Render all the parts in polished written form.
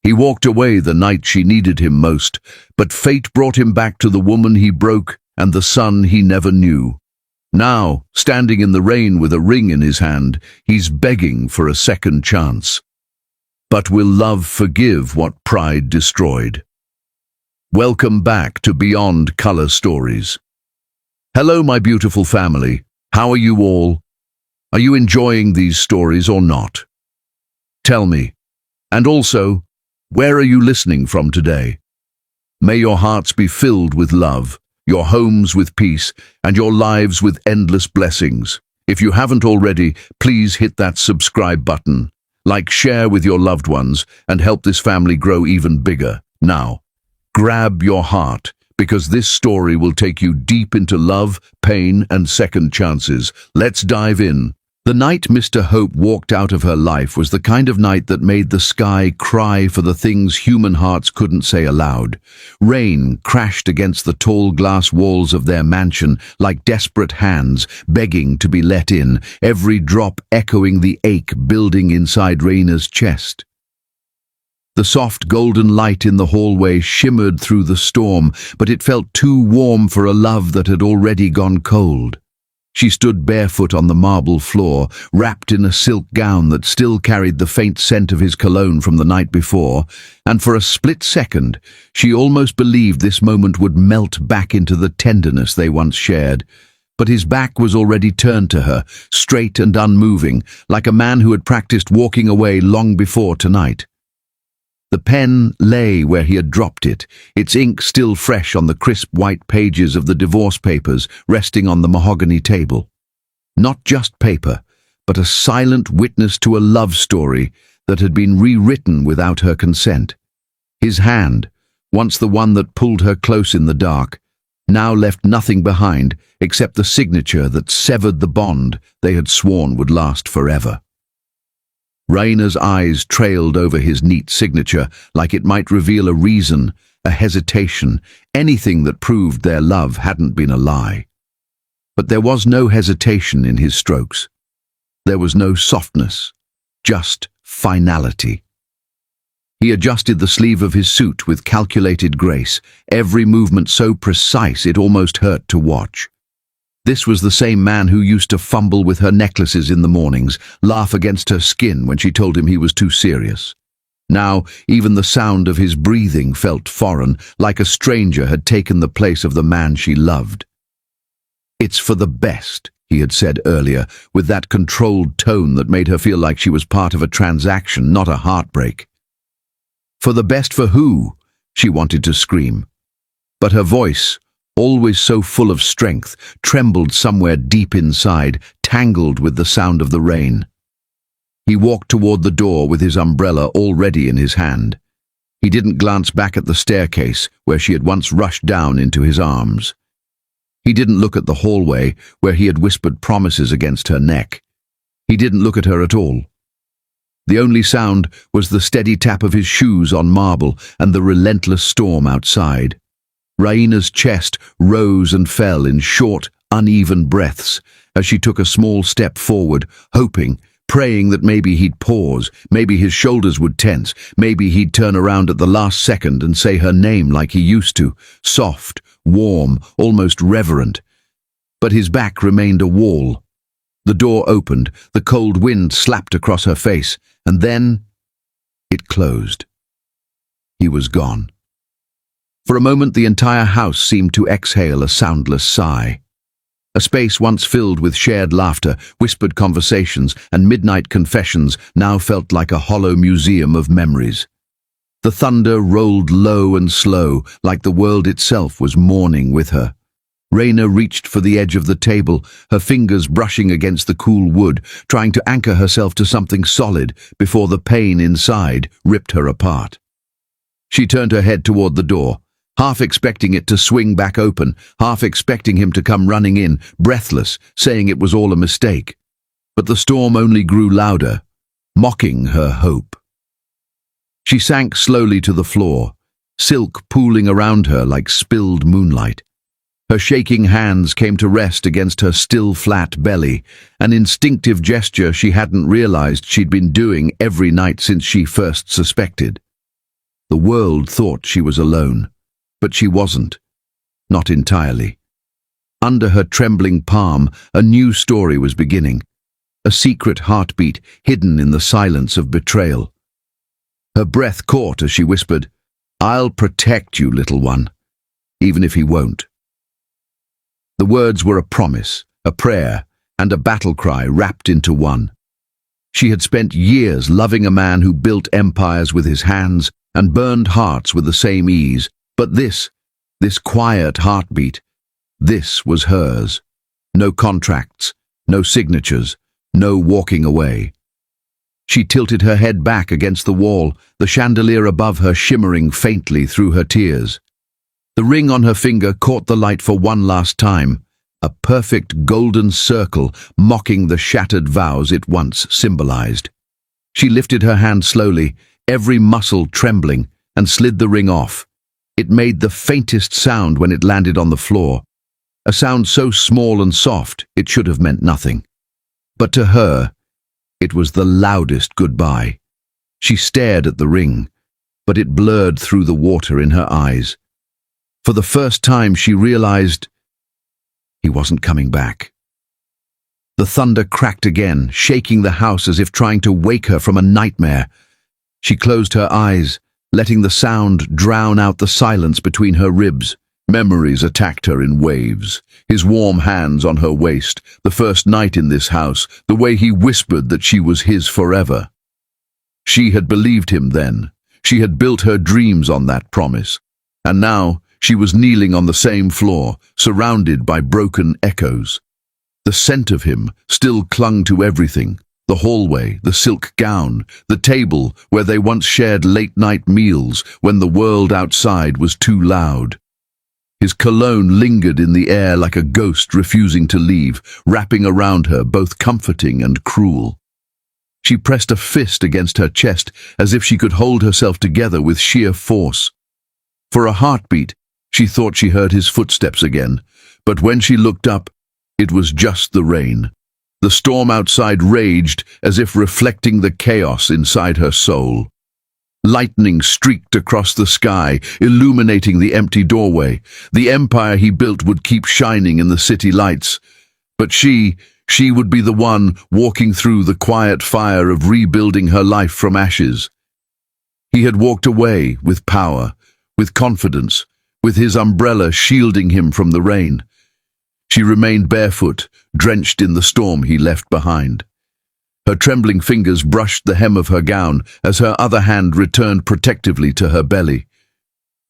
He walked away the night she needed him most, but fate brought him back to the woman he broke and the son he never knew. Now, standing in the rain with a ring in his hand, he's begging for a second chance. But will love forgive what pride destroyed? Welcome back to Beyond Color Stories. Hello, my beautiful family. How are you all? Are you enjoying these stories or not? Tell me. And also, where are you listening from today? May your hearts be filled with love, your homes with peace, and your lives with endless blessings. If you haven't already, please hit that subscribe button, like, share with your loved ones, and help this family grow even bigger. Now, grab your heart, because this story will take you deep into love, pain, and second chances. Let's dive in. The night Mr. Hope walked out of her life was the kind of night that made the sky cry for the things human hearts couldn't say aloud. Rain crashed against the tall glass walls of their mansion like desperate hands begging to be let in, every drop echoing the ache building inside Raina's chest. The soft golden light in the hallway shimmered through the storm, but it felt too warm for a love that had already gone cold. She stood barefoot on the marble floor, wrapped in a silk gown that still carried the faint scent of his cologne from the night before, and for a split second, she almost believed this moment would melt back into the tenderness they once shared. But his back was already turned to her, straight and unmoving, like a man who had practiced walking away long before tonight. The pen lay where he had dropped it, its ink still fresh on the crisp white pages of the divorce papers resting on the mahogany table. Not just paper, but a silent witness to a love story that had been rewritten without her consent. His hand, once the one that pulled her close in the dark, now left nothing behind except the signature that severed the bond they had sworn would last forever. Raina's eyes trailed over his neat signature like it might reveal a reason, a hesitation, anything that proved their love hadn't been a lie. But there was no hesitation in his strokes. There was no softness, just finality. He adjusted the sleeve of his suit with calculated grace, every movement so precise it almost hurt to watch. This was the same man who used to fumble with her necklaces in the mornings, laugh against her skin when she told him he was too serious. Now, even the sound of his breathing felt foreign, like a stranger had taken the place of the man she loved. "It's for the best," he had said earlier, with that controlled tone that made her feel like she was part of a transaction, not a heartbreak. For the best for who? She wanted to scream. But her voice, always so full of strength, trembled somewhere deep inside, tangled with the sound of the rain. He walked toward the door with his umbrella already in his hand. He didn't glance back at the staircase where she had once rushed down into his arms. He didn't look at the hallway where he had whispered promises against her neck. He didn't look at her at all. The only sound was the steady tap of his shoes on marble and the relentless storm outside. Raina's chest rose and fell in short, uneven breaths as she took a small step forward, hoping, praying that maybe he'd pause, maybe his shoulders would tense, maybe he'd turn around at the last second and say her name like he used to, soft, warm, almost reverent. But his back remained a wall. The door opened, the cold wind slapped across her face, and then it closed. He was gone. For a moment, the entire house seemed to exhale a soundless sigh. A space once filled with shared laughter, whispered conversations, and midnight confessions now felt like a hollow museum of memories. The thunder rolled low and slow, like the world itself was mourning with her. Raina reached for the edge of the table, her fingers brushing against the cool wood, trying to anchor herself to something solid before the pain inside ripped her apart. She turned her head toward the door, half expecting it to swing back open, half expecting him to come running in, breathless, saying it was all a mistake. But the storm only grew louder, mocking her hope. She sank slowly to the floor, silk pooling around her like spilled moonlight. Her shaking hands came to rest against her still flat belly, an instinctive gesture she hadn't realized she'd been doing every night since she first suspected. The world thought she was alone, but she wasn't. Not entirely. Under her trembling palm, a new story was beginning. A secret heartbeat hidden in the silence of betrayal. Her breath caught as she whispered, "I'll protect you, little one, even if he won't." The words were a promise, a prayer, and a battle cry wrapped into one. She had spent years loving a man who built empires with his hands and burned hearts with the same ease, but this quiet heartbeat, this was hers. No contracts, no signatures, no walking away. She tilted her head back against the wall, the chandelier above her shimmering faintly through her tears. The ring on her finger caught the light for one last time, a perfect golden circle mocking the shattered vows it once symbolized. She lifted her hand slowly, every muscle trembling, and slid the ring off. It made the faintest sound when it landed on the floor, a sound so small and soft it should have meant nothing. But to her, it was the loudest goodbye. She stared at the ring, but it blurred through the water in her eyes. For the first time she realized he wasn't coming back. The thunder cracked again, shaking the house as if trying to wake her from a nightmare. She closed her eyes, letting the sound drown out the silence between her ribs. Memories attacked her in waves. His warm hands on her waist, the first night in this house, the way he whispered that she was his forever. She had believed him then. She had built her dreams on that promise. And now she was kneeling on the same floor, surrounded by broken echoes. The scent of him still clung to everything. The hallway, the silk gown, the table where they once shared late-night meals when the world outside was too loud. His cologne lingered in the air like a ghost refusing to leave, wrapping around her, both comforting and cruel. She pressed a fist against her chest as if she could hold herself together with sheer force. For a heartbeat, she thought she heard his footsteps again, but when she looked up, it was just the rain. The storm outside raged as if reflecting the chaos inside her soul. Lightning streaked across the sky, illuminating the empty doorway. The empire he built would keep shining in the city lights. But she would be the one walking through the quiet fire of rebuilding her life from ashes. He had walked away with power, with confidence, with his umbrella shielding him from the rain. She remained barefoot, drenched in the storm he left behind. Her trembling fingers brushed the hem of her gown as her other hand returned protectively to her belly.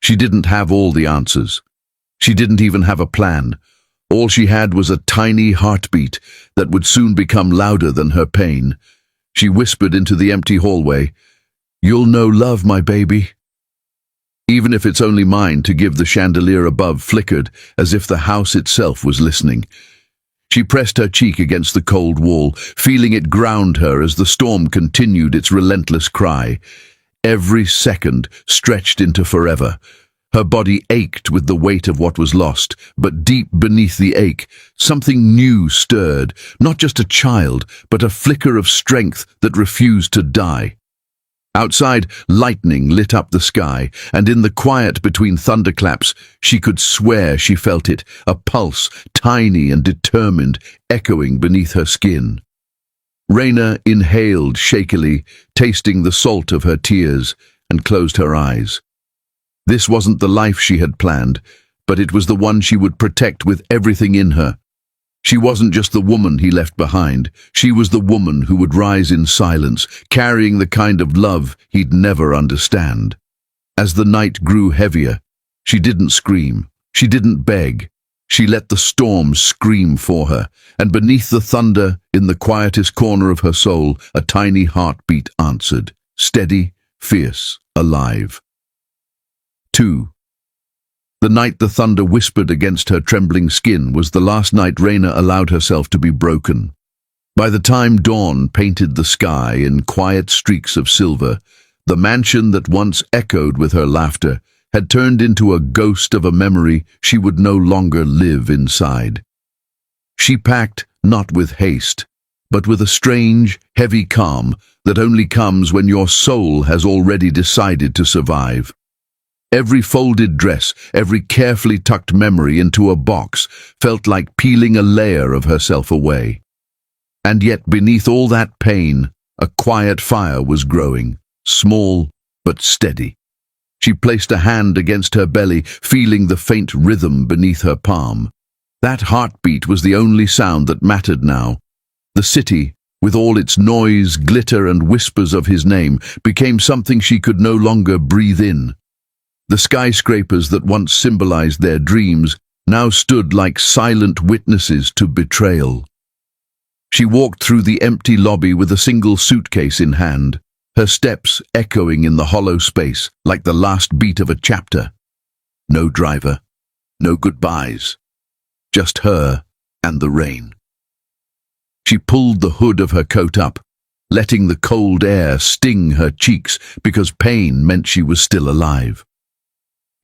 She didn't have all the answers. She didn't even have a plan. All she had was a tiny heartbeat that would soon become louder than her pain. She whispered into the empty hallway, "You'll know love, my baby." Even if it's only mine, to give the chandelier above flickered as if the house itself was listening. She pressed her cheek against the cold wall, feeling it ground her as the storm continued its relentless cry. Every second stretched into forever. Her body ached with the weight of what was lost, but deep beneath the ache, something new stirred, not just a child, but a flicker of strength that refused to die. Outside, lightning lit up the sky, and in the quiet between thunderclaps, she could swear she felt it, a pulse, tiny and determined, echoing beneath her skin. Raina inhaled shakily, tasting the salt of her tears, and closed her eyes. This wasn't the life she had planned, but it was the one she would protect with everything in her. She wasn't just the woman he left behind. She was the woman who would rise in silence, carrying the kind of love he'd never understand. As the night grew heavier, she didn't scream. She didn't beg. She let the storm scream for her, and beneath the thunder, in the quietest corner of her soul, a tiny heartbeat answered, steady, fierce, alive. 2. The night the thunder whispered against her trembling skin was the last night Raina allowed herself to be broken. By the time dawn painted the sky in quiet streaks of silver, the mansion that once echoed with her laughter had turned into a ghost of a memory she would no longer live inside. She packed not with haste, but with a strange, heavy calm that only comes when your soul has already decided to survive. Every folded dress, every carefully tucked memory into a box felt like peeling a layer of herself away. And yet beneath all that pain, a quiet fire was growing, small but steady. She placed a hand against her belly, feeling the faint rhythm beneath her palm. That heartbeat was the only sound that mattered now. The city, with all its noise, glitter and whispers of his name, became something she could no longer breathe in. The skyscrapers that once symbolized their dreams now stood like silent witnesses to betrayal. She walked through the empty lobby with a single suitcase in hand, her steps echoing in the hollow space like the last beat of a chapter. No driver, no goodbyes, just her and the rain. She pulled the hood of her coat up, letting the cold air sting her cheeks because pain meant she was still alive.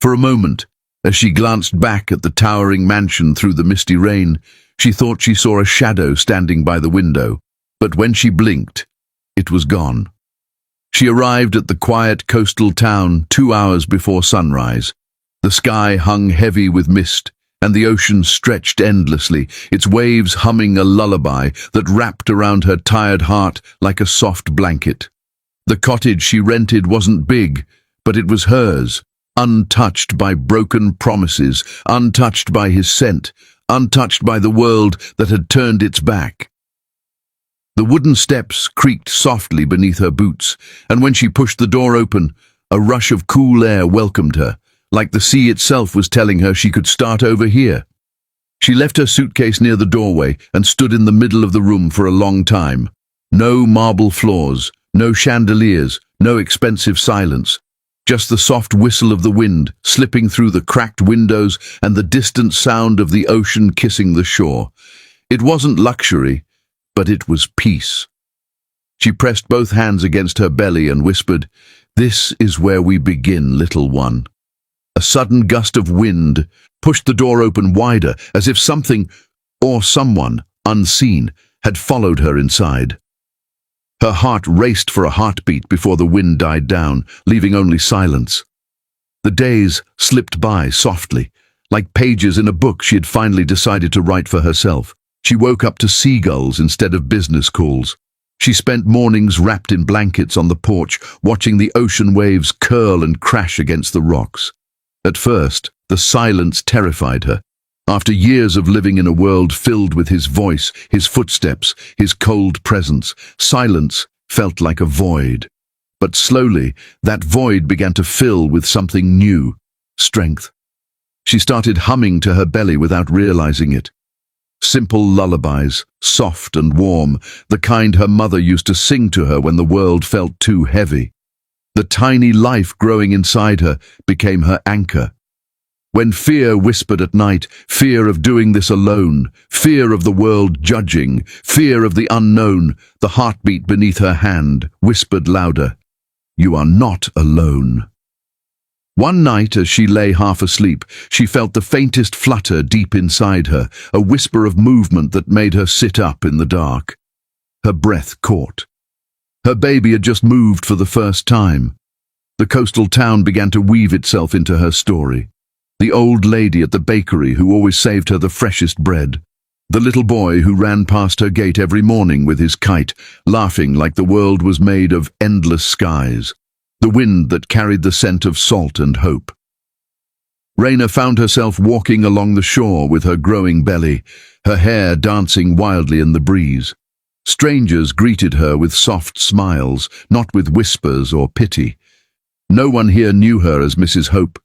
For a moment, as she glanced back at the towering mansion through the misty rain, she thought she saw a shadow standing by the window, but when she blinked, it was gone. She arrived at the quiet coastal town 2 hours before sunrise. The sky hung heavy with mist, and the ocean stretched endlessly, its waves humming a lullaby that wrapped around her tired heart like a soft blanket. The cottage she rented wasn't big, but it was hers, untouched by broken promises, untouched by his scent, untouched by the world that had turned its back. The wooden steps creaked softly beneath her boots, and when she pushed the door open, a rush of cool air welcomed her, like the sea itself was telling her she could start over here. She left her suitcase near the doorway and stood in the middle of the room for a long time. No marble floors, no chandeliers, no expensive silence. Just the soft whistle of the wind slipping through the cracked windows and the distant sound of the ocean kissing the shore. It wasn't luxury, but it was peace. She pressed both hands against her belly and whispered, "This is where we begin, little one." A sudden gust of wind pushed the door open wider, as if something, or someone, unseen, had followed her inside. Her heart raced for a heartbeat before the wind died down, leaving only silence. The days slipped by softly, like pages in a book she had finally decided to write for herself. She woke up to seagulls instead of business calls. She spent mornings wrapped in blankets on the porch, watching the ocean waves curl and crash against the rocks. At first, the silence terrified her. After years of living in a world filled with his voice, his footsteps, his cold presence, silence felt like a void. But slowly, that void began to fill with something new, strength. She started humming to her belly without realizing it. Simple lullabies, soft and warm, the kind her mother used to sing to her when the world felt too heavy. The tiny life growing inside her became her anchor. When fear whispered at night, fear of doing this alone, fear of the world judging, fear of the unknown, the heartbeat beneath her hand whispered louder, "You are not alone." One night, as she lay half asleep, she felt the faintest flutter deep inside her, a whisper of movement that made her sit up in the dark. Her breath caught. Her baby had just moved for the first time. The coastal town began to weave itself into her story. The old lady at the bakery who always saved her the freshest bread. The little boy who ran past her gate every morning with his kite, laughing like the world was made of endless skies. The wind that carried the scent of salt and hope. Raina found herself walking along the shore with her growing belly, her hair dancing wildly in the breeze. Strangers greeted her with soft smiles, not with whispers or pity. No one here knew her as Mrs. Hope.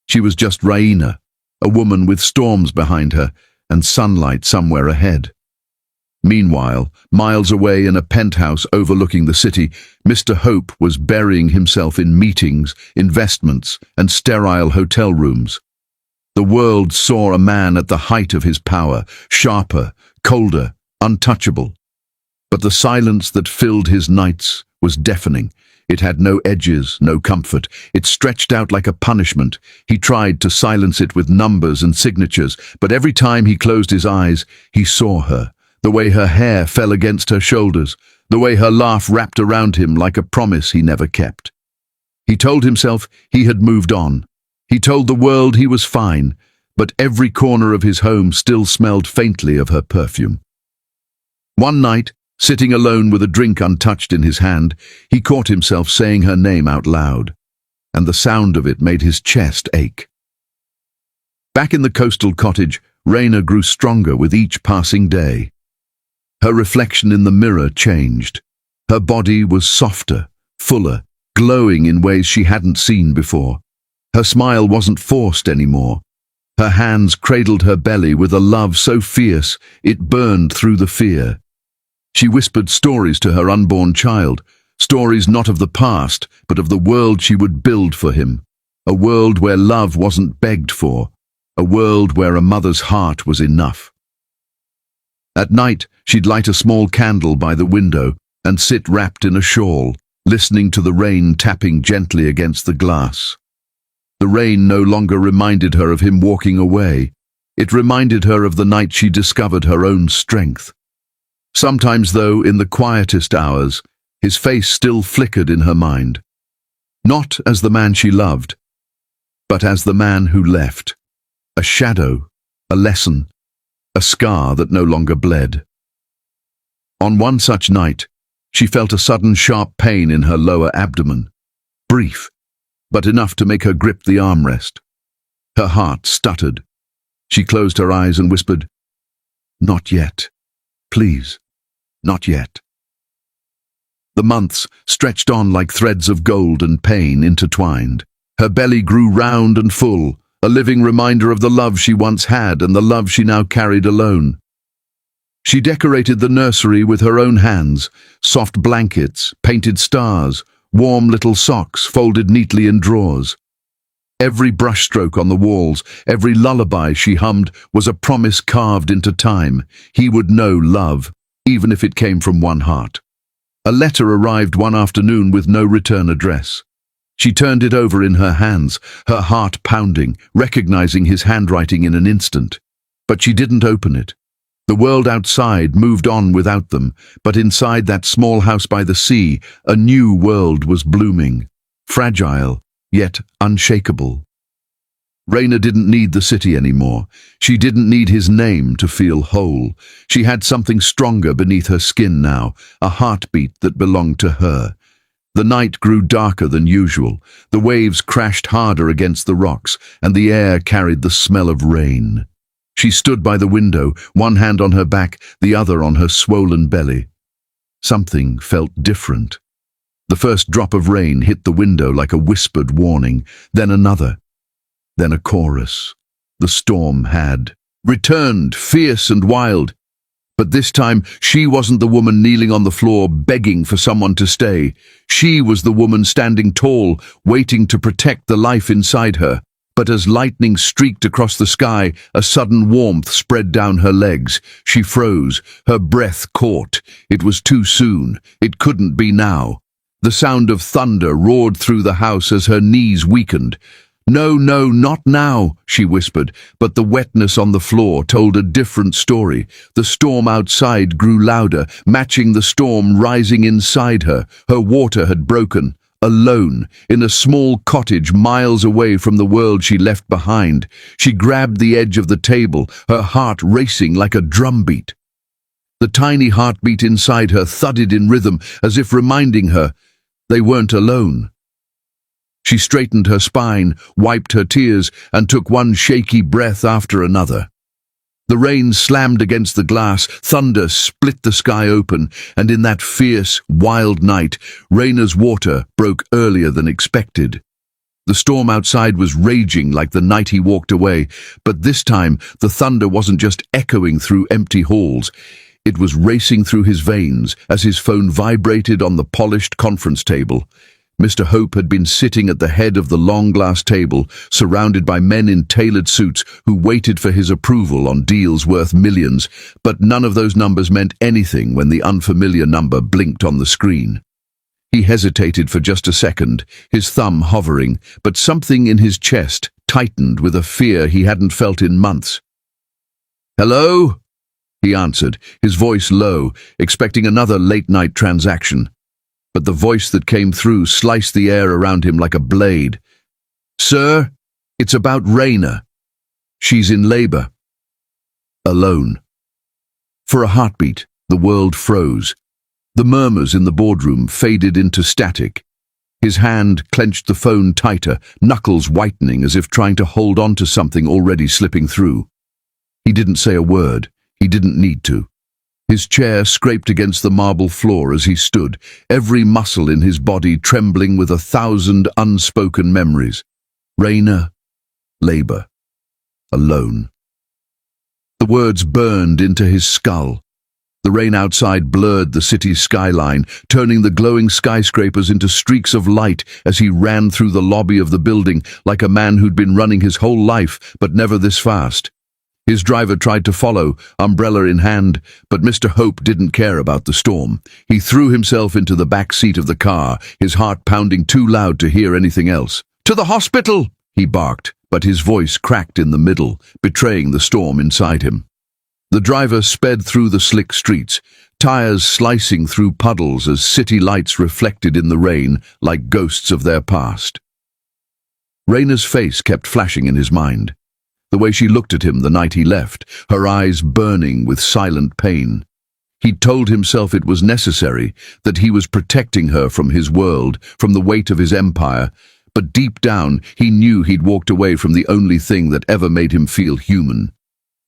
She was just Raina, a woman with storms behind her and sunlight somewhere ahead. Meanwhile, miles away in a penthouse overlooking the city, Mr. Hope was burying himself in meetings, investments, and sterile hotel rooms. The world saw a man at the height of his power, sharper, colder, untouchable. But the silence that filled his nights was deafening. It had no edges, no comfort. It stretched out like a punishment. He tried to silence it with numbers and signatures, but every time he closed his eyes, he saw her, the way her hair fell against her shoulders, the way her laugh wrapped around him like a promise he never kept. He told himself he had moved on. He told the world he was fine, but every corner of his home still smelled faintly of her perfume. One night, sitting alone with a drink untouched in his hand, he caught himself saying her name out loud, and the sound of it made his chest ache. Back in the coastal cottage, Raina grew stronger with each passing day. Her reflection in the mirror changed. Her body was softer, fuller, glowing in ways she hadn't seen before. Her smile wasn't forced anymore. Her hands cradled her belly with a love so fierce it burned through the fear. She whispered stories to her unborn child, stories not of the past, but of the world she would build for him, a world where love wasn't begged for, a world where a mother's heart was enough. At night, she'd light a small candle by the window and sit wrapped in a shawl, listening to the rain tapping gently against the glass. The rain no longer reminded her of him walking away. It reminded her of the night she discovered her own strength. Sometimes, though, in the quietest hours, his face still flickered in her mind. Not as the man she loved, but as the man who left. A shadow, a lesson, a scar that no longer bled. On one such night, she felt a sudden sharp pain in her lower abdomen. Brief, but enough to make her grip the armrest. Her heart stuttered. She closed her eyes and whispered, "Not yet. Please, not yet." The months stretched on like threads of gold and pain intertwined. Her belly grew round and full, a living reminder of the love she once had and the love she now carried alone. She decorated the nursery with her own hands, soft blankets, painted stars, warm little socks folded neatly in drawers. Every brushstroke on the walls, every lullaby she hummed was a promise carved into time. He would know love, even if it came from one heart. A letter arrived one afternoon with no return address. She turned it over in her hands, her heart pounding, recognizing his handwriting in an instant. But she didn't open it. The world outside moved on without them, but inside that small house by the sea, a new world was blooming, fragile, yet unshakable. Raina didn't need the city anymore. She didn't need his name to feel whole. She had something stronger beneath her skin now, a heartbeat that belonged to her. The night grew darker than usual. The waves crashed harder against the rocks, and the air carried the smell of rain. She stood by the window, one hand on her back, the other on her swollen belly. Something felt different. The first drop of rain hit the window like a whispered warning, then another, then a chorus. The storm had returned, fierce and wild. But this time, she wasn't the woman kneeling on the floor begging for someone to stay. She was the woman standing tall, waiting to protect the life inside her. But as lightning streaked across the sky, a sudden warmth spread down her legs. She froze, her breath caught. It was too soon. It couldn't be now. The sound of thunder roared through the house as her knees weakened. "No, no, not now," she whispered, but the wetness on the floor told a different story. The storm outside grew louder, matching the storm rising inside her. Her water had broken. Alone, in a small cottage miles away from the world she left behind, she grabbed the edge of the table, her heart racing like a drumbeat. The tiny heartbeat inside her thudded in rhythm, as if reminding her they weren't alone. She straightened her spine, wiped her tears, and took one shaky breath after another. The rain slammed against the glass, thunder split the sky open, and in that fierce, wild night, Raina's water broke earlier than expected. The storm outside was raging like the night he walked away, but this time the thunder wasn't just echoing through empty halls. It was racing through his veins as his phone vibrated on the polished conference table. Mr. Hope had been sitting at the head of the long glass table, surrounded by men in tailored suits who waited for his approval on deals worth millions, but none of those numbers meant anything when the unfamiliar number blinked on the screen. He hesitated for just a second, his thumb hovering, but something in his chest tightened with a fear he hadn't felt in months. "Hello?" he answered, his voice low, expecting another late-night transaction. But the voice that came through sliced the air around him like a blade. "Sir, it's about Raina. She's in labor. Alone." For a heartbeat, the world froze. The murmurs in the boardroom faded into static. His hand clenched the phone tighter, knuckles whitening as if trying to hold on to something already slipping through. He didn't say a word. He didn't need to. His chair scraped against the marble floor as he stood, every muscle in his body trembling with 1,000 unspoken memories. Raina, labor, alone. The words burned into his skull. The rain outside blurred the city's skyline, turning the glowing skyscrapers into streaks of light as he ran through the lobby of the building like a man who'd been running his whole life, but never this fast. His driver tried to follow, umbrella in hand, but Mr. Hope didn't care about the storm. He threw himself into the back seat of the car, his heart pounding too loud to hear anything else. "To the hospital!" he barked, but his voice cracked in the middle, betraying the storm inside him. The driver sped through the slick streets, tires slicing through puddles as city lights reflected in the rain like ghosts of their past. Raina's face kept flashing in his mind. The way she looked at him the night he left, her eyes burning with silent pain. He'd told himself it was necessary, that he was protecting her from his world, from the weight of his empire, but deep down he knew he'd walked away from the only thing that ever made him feel human.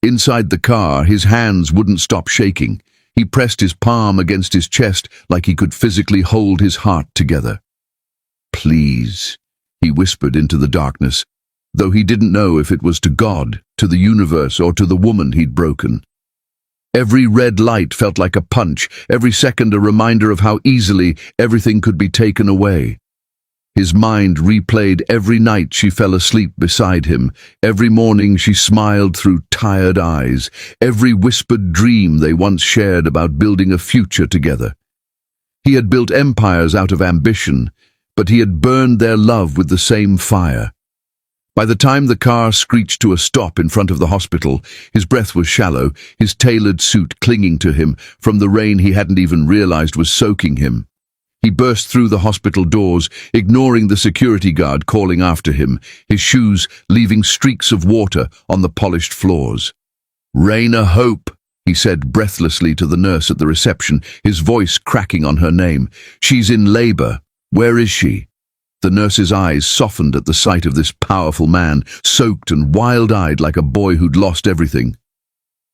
Inside the car, his hands wouldn't stop shaking. He pressed his palm against his chest like he could physically hold his heart together. "Please," he whispered into the darkness, though he didn't know if it was to God, to the universe, or to the woman he'd broken. Every red light felt like a punch, every second a reminder of how easily everything could be taken away. His mind replayed every night she fell asleep beside him, every morning she smiled through tired eyes, every whispered dream they once shared about building a future together. He had built empires out of ambition, but he had burned their love with the same fire. By the time the car screeched to a stop in front of the hospital, his breath was shallow, his tailored suit clinging to him from the rain he hadn't even realized was soaking him. He burst through the hospital doors, ignoring the security guard calling after him, his shoes leaving streaks of water on the polished floors. "Raina Hope," he said breathlessly to the nurse at the reception, his voice cracking on her name. "She's in labor. Where is she?" The nurse's eyes softened at the sight of this powerful man, soaked and wild-eyed like a boy who'd lost everything.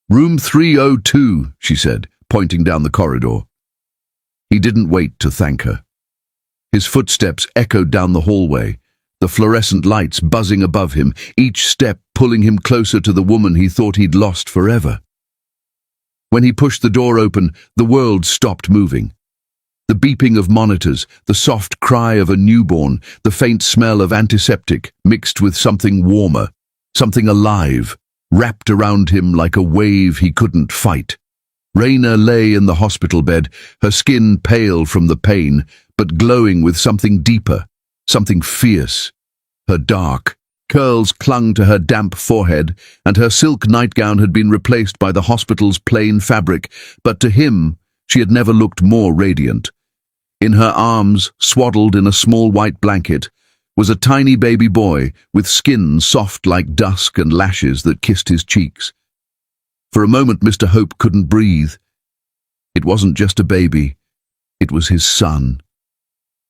"Room 302, she said, pointing down the corridor. He didn't wait to thank her. His footsteps echoed down the hallway, the fluorescent lights buzzing above him, each step pulling him closer to the woman he thought he'd lost forever. When he pushed the door open, the world stopped moving. The beeping of monitors, the soft cry of a newborn, the faint smell of antiseptic mixed with something warmer, something alive, wrapped around him like a wave he couldn't fight. Raina lay in the hospital bed, her skin pale from the pain, but glowing with something deeper, something fierce. Her dark curls clung to her damp forehead, and her silk nightgown had been replaced by the hospital's plain fabric, but to him she had never looked more radiant. In her arms, swaddled in a small white blanket, was a tiny baby boy with skin soft like dusk and lashes that kissed his cheeks. For a moment Mr. Hope couldn't breathe. It wasn't just a baby, it was his son.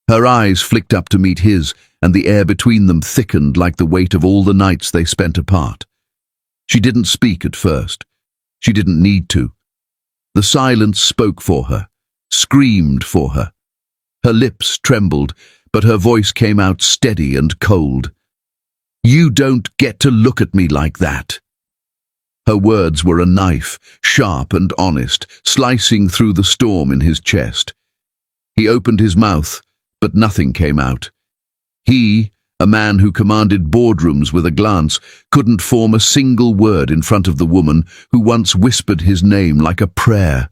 Her eyes flicked up to meet his, and the air between them thickened like the weight of all the nights they spent apart. She didn't speak at first. She didn't need to. The silence spoke for her, screamed for her. Her lips trembled, but her voice came out steady and cold. "You don't get to look at me like that." Her words were a knife, sharp and honest, slicing through the storm in his chest. He opened his mouth, but nothing came out. He, a man who commanded boardrooms with a glance, couldn't form a single word in front of the woman who once whispered his name like a prayer.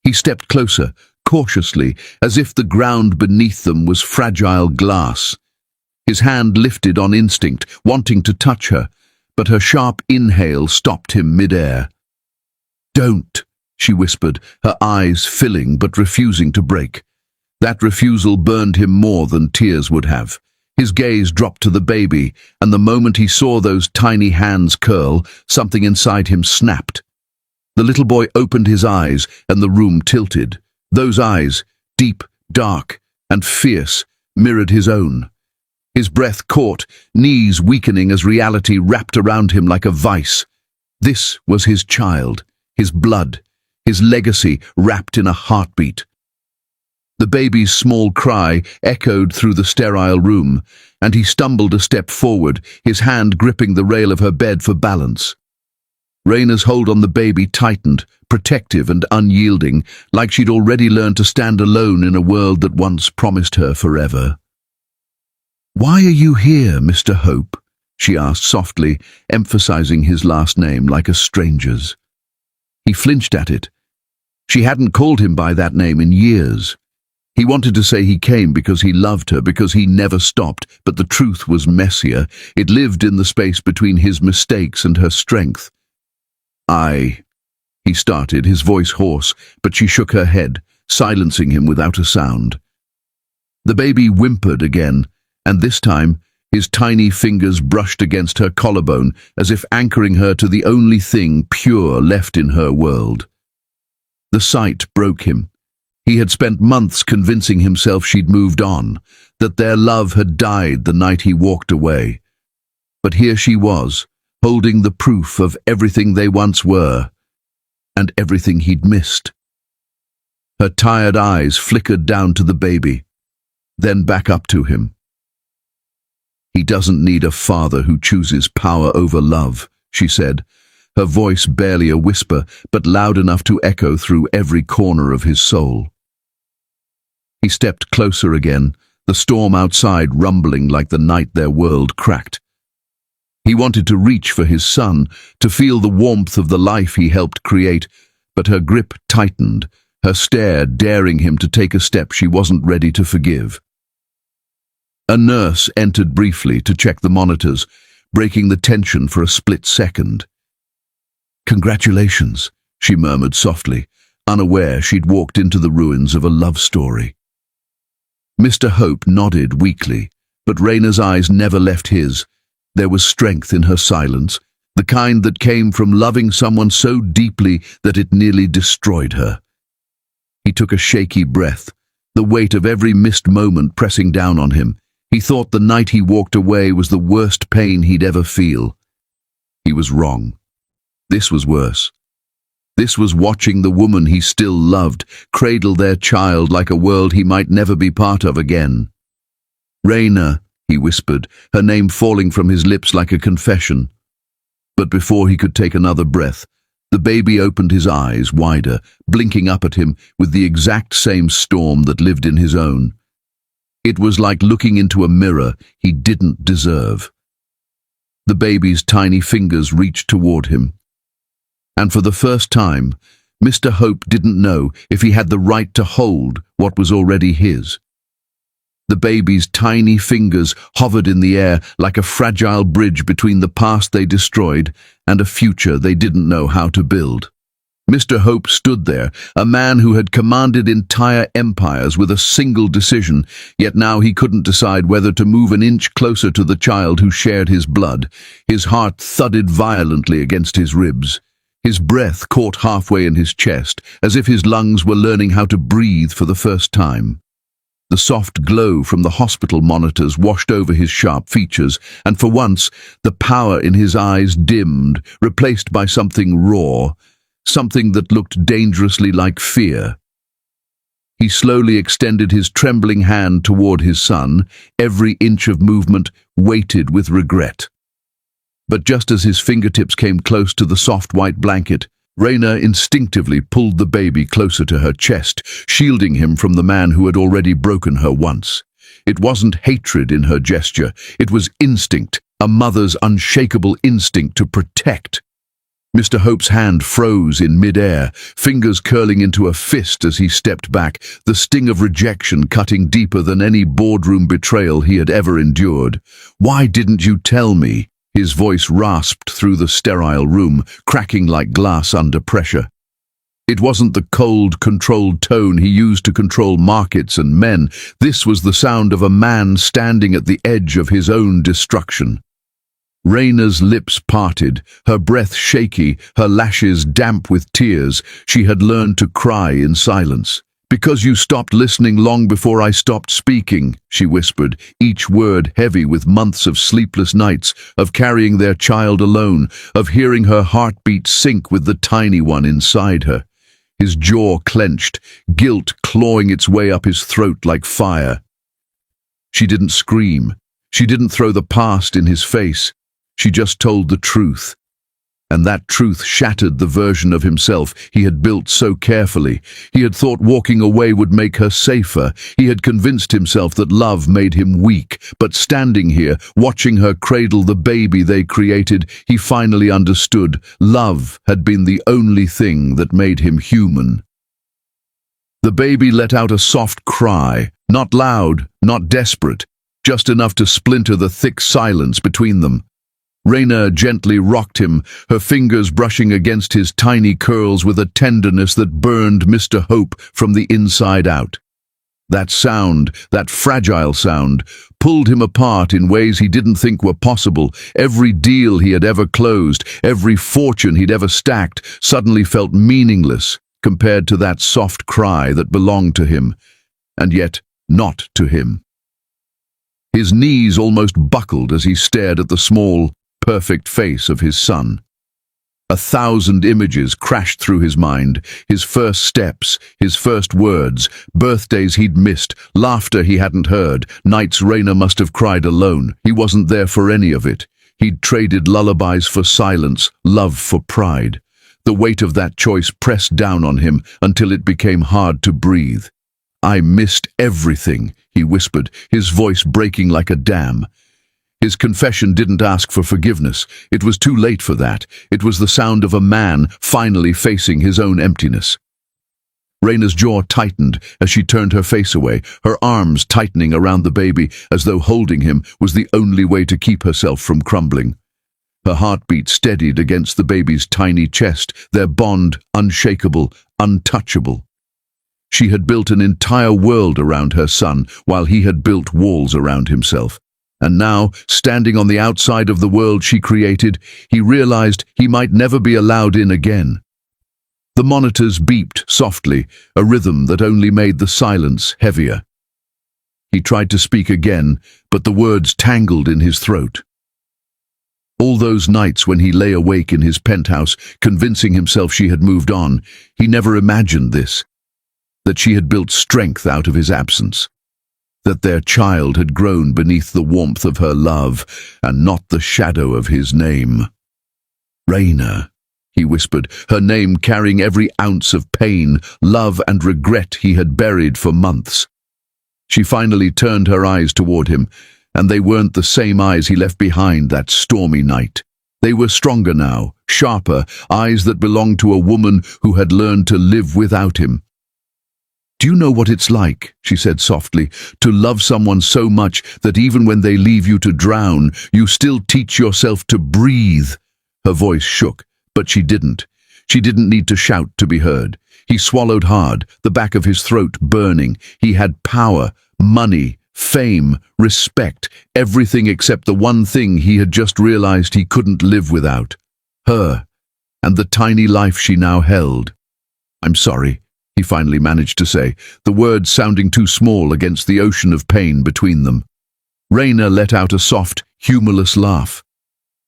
He stepped closer, cautiously, as if the ground beneath them was fragile glass. His hand lifted on instinct, wanting to touch her, but her sharp inhale stopped him mid-air. "Don't," she whispered, her eyes filling but refusing to break. That refusal burned him more than tears would have. His gaze dropped to the baby, and the moment he saw those tiny hands curl, something inside him snapped. The little boy opened his eyes, and the room tilted. Those eyes, deep, dark, and fierce, mirrored his own. His breath caught, knees weakening as reality wrapped around him like a vice. This was his child, his blood, his legacy wrapped in a heartbeat. The baby's small cry echoed through the sterile room, and he stumbled a step forward, his hand gripping the rail of her bed for balance. Raina's hold on the baby tightened, protective and unyielding, like she'd already learned to stand alone in a world that once promised her forever. "Why are you here, Mr. Hope?" she asked softly, emphasizing his last name like a stranger's. He flinched at it. She hadn't called him by that name in years. He wanted to say he came because he loved her, because he never stopped, but the truth was messier. It lived in the space between his mistakes and her strength. He started, his voice hoarse, but she shook her head, silencing him without a sound. The baby whimpered again, and this time his tiny fingers brushed against her collarbone as if anchoring her to the only thing pure left in her world. The sight broke him. He had spent months convincing himself she'd moved on, that their love had died the night he walked away. But here she was, holding the proof of everything they once were, and everything he'd missed. Her tired eyes flickered down to the baby, then back up to him. "He doesn't need a father who chooses power over love," she said, her voice barely a whisper, but loud enough to echo through every corner of his soul. He stepped closer again, the storm outside rumbling like the night their world cracked. He wanted to reach for his son, to feel the warmth of the life he helped create, but her grip tightened, her stare daring him to take a step she wasn't ready to forgive. A nurse entered briefly to check the monitors, breaking the tension for a split second. "Congratulations," she murmured softly, unaware she'd walked into the ruins of a love story. Mr. Hope nodded weakly, but Raina's eyes never left his. There was strength in her silence, the kind that came from loving someone so deeply that it nearly destroyed her. He took a shaky breath, the weight of every missed moment pressing down on him. He thought the night he walked away was the worst pain he'd ever feel. He was wrong. This was worse. This was watching the woman he still loved cradle their child like a world he might never be part of again. "Raina," he whispered, her name falling from his lips like a confession. But before he could take another breath, the baby opened his eyes wider, blinking up at him with the exact same storm that lived in his own. It was like looking into a mirror he didn't deserve. The baby's tiny fingers reached toward him. And for the first time, Mr. Hope didn't know if he had the right to hold what was already his. The baby's tiny fingers hovered in the air like a fragile bridge between the past they destroyed and a future they didn't know how to build. Mr. Hope stood there, a man who had commanded entire empires with a single decision, yet now he couldn't decide whether to move an inch closer to the child who shared his blood. His heart thudded violently against his ribs. His breath caught halfway in his chest, as if his lungs were learning how to breathe for the first time. The soft glow from the hospital monitors washed over his sharp features, and for once, the power in his eyes dimmed, replaced by something raw, something that looked dangerously like fear. He slowly extended his trembling hand toward his son, every inch of movement weighted with regret. But just as his fingertips came close to the soft white blanket, Raina instinctively pulled the baby closer to her chest, shielding him from the man who had already broken her once. It wasn't hatred in her gesture, it was instinct, a mother's unshakable instinct to protect. Mr. Hope's hand froze in mid-air, fingers curling into a fist as he stepped back, the sting of rejection cutting deeper than any boardroom betrayal he had ever endured. "Why didn't you tell me?" His voice rasped through the sterile room, cracking like glass under pressure. It wasn't the cold, controlled tone he used to control markets and men. This was the sound of a man standing at the edge of his own destruction. Raina's lips parted, her breath shaky, her lashes damp with tears. She had learned to cry in silence. "Because you stopped listening long before I stopped speaking," she whispered, each word heavy with months of sleepless nights, of carrying their child alone, of hearing her heartbeat sink with the tiny one inside her. His jaw clenched, guilt clawing its way up his throat like fire. She didn't scream. She didn't throw the past in his face. She just told the truth. And that truth shattered the version of himself he had built so carefully. He had thought walking away would make her safer. He had convinced himself that love made him weak. But standing here, watching her cradle the baby they created, he finally understood love had been the only thing that made him human. The baby let out a soft cry, not loud, not desperate, just enough to splinter the thick silence between them. Raina gently rocked him, her fingers brushing against his tiny curls with a tenderness that burned Mr. Hope from the inside out. That sound, that fragile sound, pulled him apart in ways he didn't think were possible. Every deal he had ever closed, every fortune he'd ever stacked, suddenly felt meaningless compared to that soft cry that belonged to him, and yet not to him. His knees almost buckled as he stared at the small, perfect face of his son. 1,000 images crashed through his mind, his first steps, his first words, birthdays he'd missed, laughter he hadn't heard, nights Raina must have cried alone. He wasn't there for any of it. He'd traded lullabies for silence, love for pride. The weight of that choice pressed down on him until it became hard to breathe. "I missed everything," he whispered, his voice breaking like a dam. His confession didn't ask for forgiveness. It was too late for that. It was the sound of a man finally facing his own emptiness. Raina's jaw tightened as she turned her face away, her arms tightening around the baby as though holding him was the only way to keep herself from crumbling. Her heartbeat steadied against the baby's tiny chest, their bond unshakable, untouchable. She had built an entire world around her son while he had built walls around himself. And now, standing on the outside of the world she created, he realized he might never be allowed in again. The monitors beeped softly, a rhythm that only made the silence heavier. He tried to speak again, but the words tangled in his throat. All those nights when he lay awake in his penthouse, convincing himself she had moved on, he never imagined this, that she had built strength out of his absence. That their child had grown beneath the warmth of her love and not the shadow of his name. "Raina," he whispered, her name carrying every ounce of pain, love and regret he had buried for months. She finally turned her eyes toward him, and they weren't the same eyes he left behind that stormy night. They were stronger now, sharper, eyes that belonged to a woman who had learned to live without him. "Do you know what it's like," she said softly, "to love someone so much that even when they leave you to drown, you still teach yourself to breathe?" Her voice shook, but she didn't. She didn't need to shout to be heard. He swallowed hard, the back of his throat burning. He had power, money, fame, respect, everything except the one thing he had just realized he couldn't live without. Her, and the tiny life she now held. "I'm sorry," he finally managed to say, the words sounding too small against the ocean of pain between them. Raina let out a soft, humorless laugh.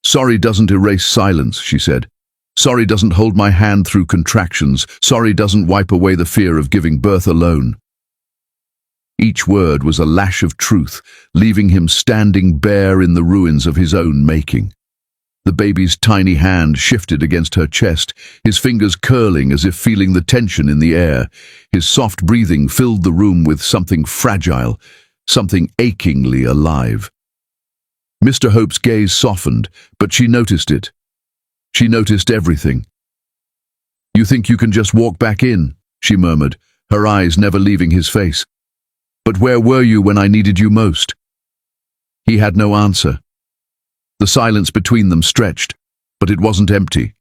"Sorry doesn't erase silence," she said. "Sorry doesn't hold my hand through contractions. Sorry doesn't wipe away the fear of giving birth alone." Each word was a lash of truth, leaving him standing bare in the ruins of his own making. The baby's tiny hand shifted against her chest, his fingers curling as if feeling the tension in the air. His soft breathing filled the room with something fragile, something achingly alive. Mr. Hope's gaze softened, but she noticed it. She noticed everything. "You think you can just walk back in?" she murmured, her eyes never leaving his face. "But where were you when I needed you most?" He had no answer. The silence between them stretched, but it wasn't empty.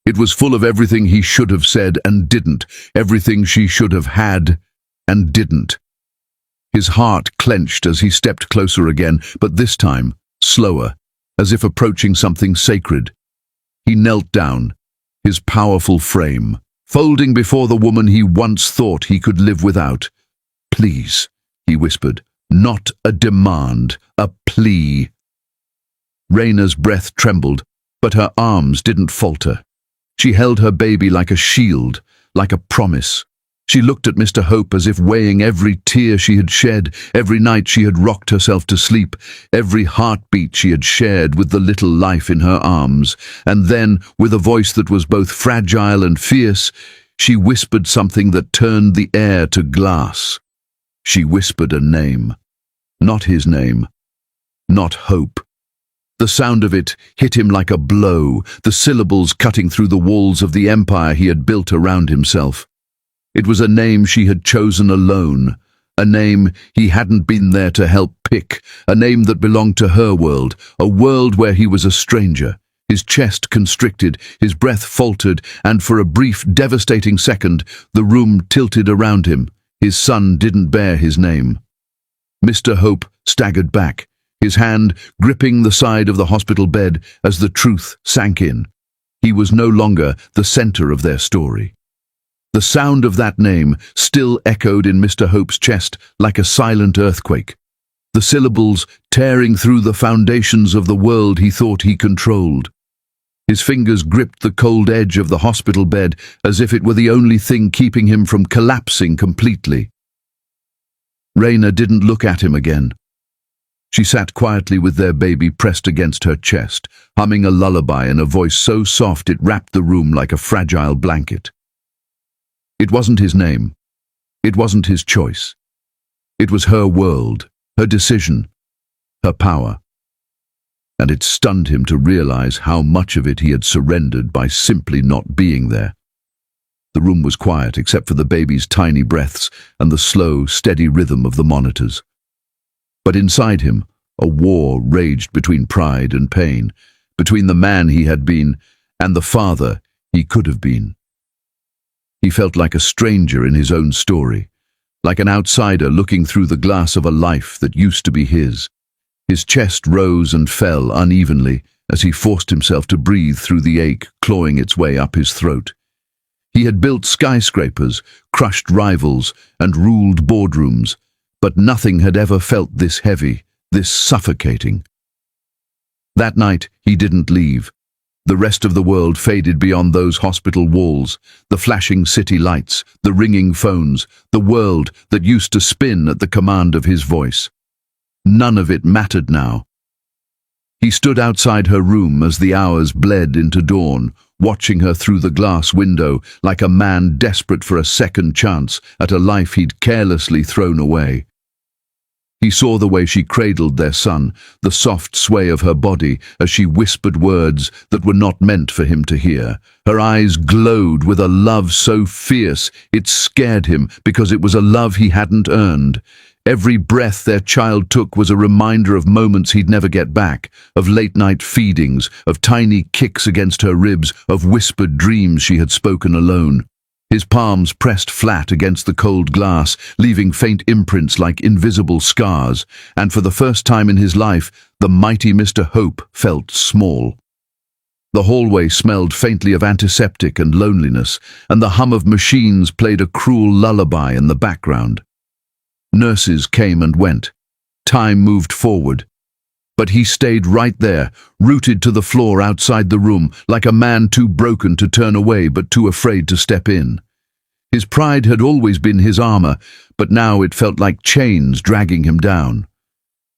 It was full of everything he should have said and didn't, everything she should have had and didn't. His heart clenched as he stepped closer again, but this time, slower, as if approaching something sacred. He knelt down, his powerful frame, folding before the woman he once thought he could live without. "Please," he whispered, "not a demand, a plea." Raina's breath trembled, but her arms didn't falter. She held her baby like a shield, like a promise. She looked at Mr. Hope as if weighing every tear she had shed, every night she had rocked herself to sleep, every heartbeat she had shared with the little life in her arms. And then, with a voice that was both fragile and fierce, she whispered something that turned the air to glass. She whispered a name. Not his name. Not Hope. The sound of it hit him like a blow, the syllables cutting through the walls of the empire he had built around himself. It was a name she had chosen alone, a name he hadn't been there to help pick, a name that belonged to her world, a world where he was a stranger. His chest constricted, his breath faltered, and for a brief, devastating second, the room tilted around him. His son didn't bear his name. Mr. Hope staggered back, his hand gripping the side of the hospital bed as the truth sank in. He was no longer the center of their story. The sound of that name still echoed in Mr. Hope's chest like a silent earthquake, the syllables tearing through the foundations of the world he thought he controlled. His fingers gripped the cold edge of the hospital bed as if it were the only thing keeping him from collapsing completely. Raina didn't look at him again. She sat quietly with their baby pressed against her chest, humming a lullaby in a voice so soft it wrapped the room like a fragile blanket. It wasn't his name. It wasn't his choice. It was her world, her decision, her power. And it stunned him to realize how much of it he had surrendered by simply not being there. The room was quiet except for the baby's tiny breaths and the slow, steady rhythm of the monitors. But inside him, a war raged between pride and pain, between the man he had been and the father he could have been. He felt like a stranger in his own story, like an outsider looking through the glass of a life that used to be his. His chest rose and fell unevenly as he forced himself to breathe through the ache clawing its way up his throat. He had built skyscrapers, crushed rivals, and ruled boardrooms, but nothing had ever felt this heavy, this suffocating. That night, he didn't leave. The rest of the world faded beyond those hospital walls, the flashing city lights, the ringing phones, the world that used to spin at the command of his voice. None of it mattered now. He stood outside her room as the hours bled into dawn, watching her through the glass window like a man desperate for a second chance at a life he'd carelessly thrown away. He saw the way she cradled their son, the soft sway of her body as she whispered words that were not meant for him to hear. Her eyes glowed with a love so fierce it scared him because it was a love he hadn't earned. Every breath their child took was a reminder of moments he'd never get back, of late-night feedings, of tiny kicks against her ribs, of whispered dreams she had spoken alone. His palms pressed flat against the cold glass, leaving faint imprints like invisible scars, and for the first time in his life, the mighty Mr. Hope felt small. The hallway smelled faintly of antiseptic and loneliness, and the hum of machines played a cruel lullaby in the background. Nurses came and went. Time moved forward. But he stayed right there, rooted to the floor outside the room, like a man too broken to turn away but too afraid to step in. His pride had always been his armor, but now it felt like chains dragging him down.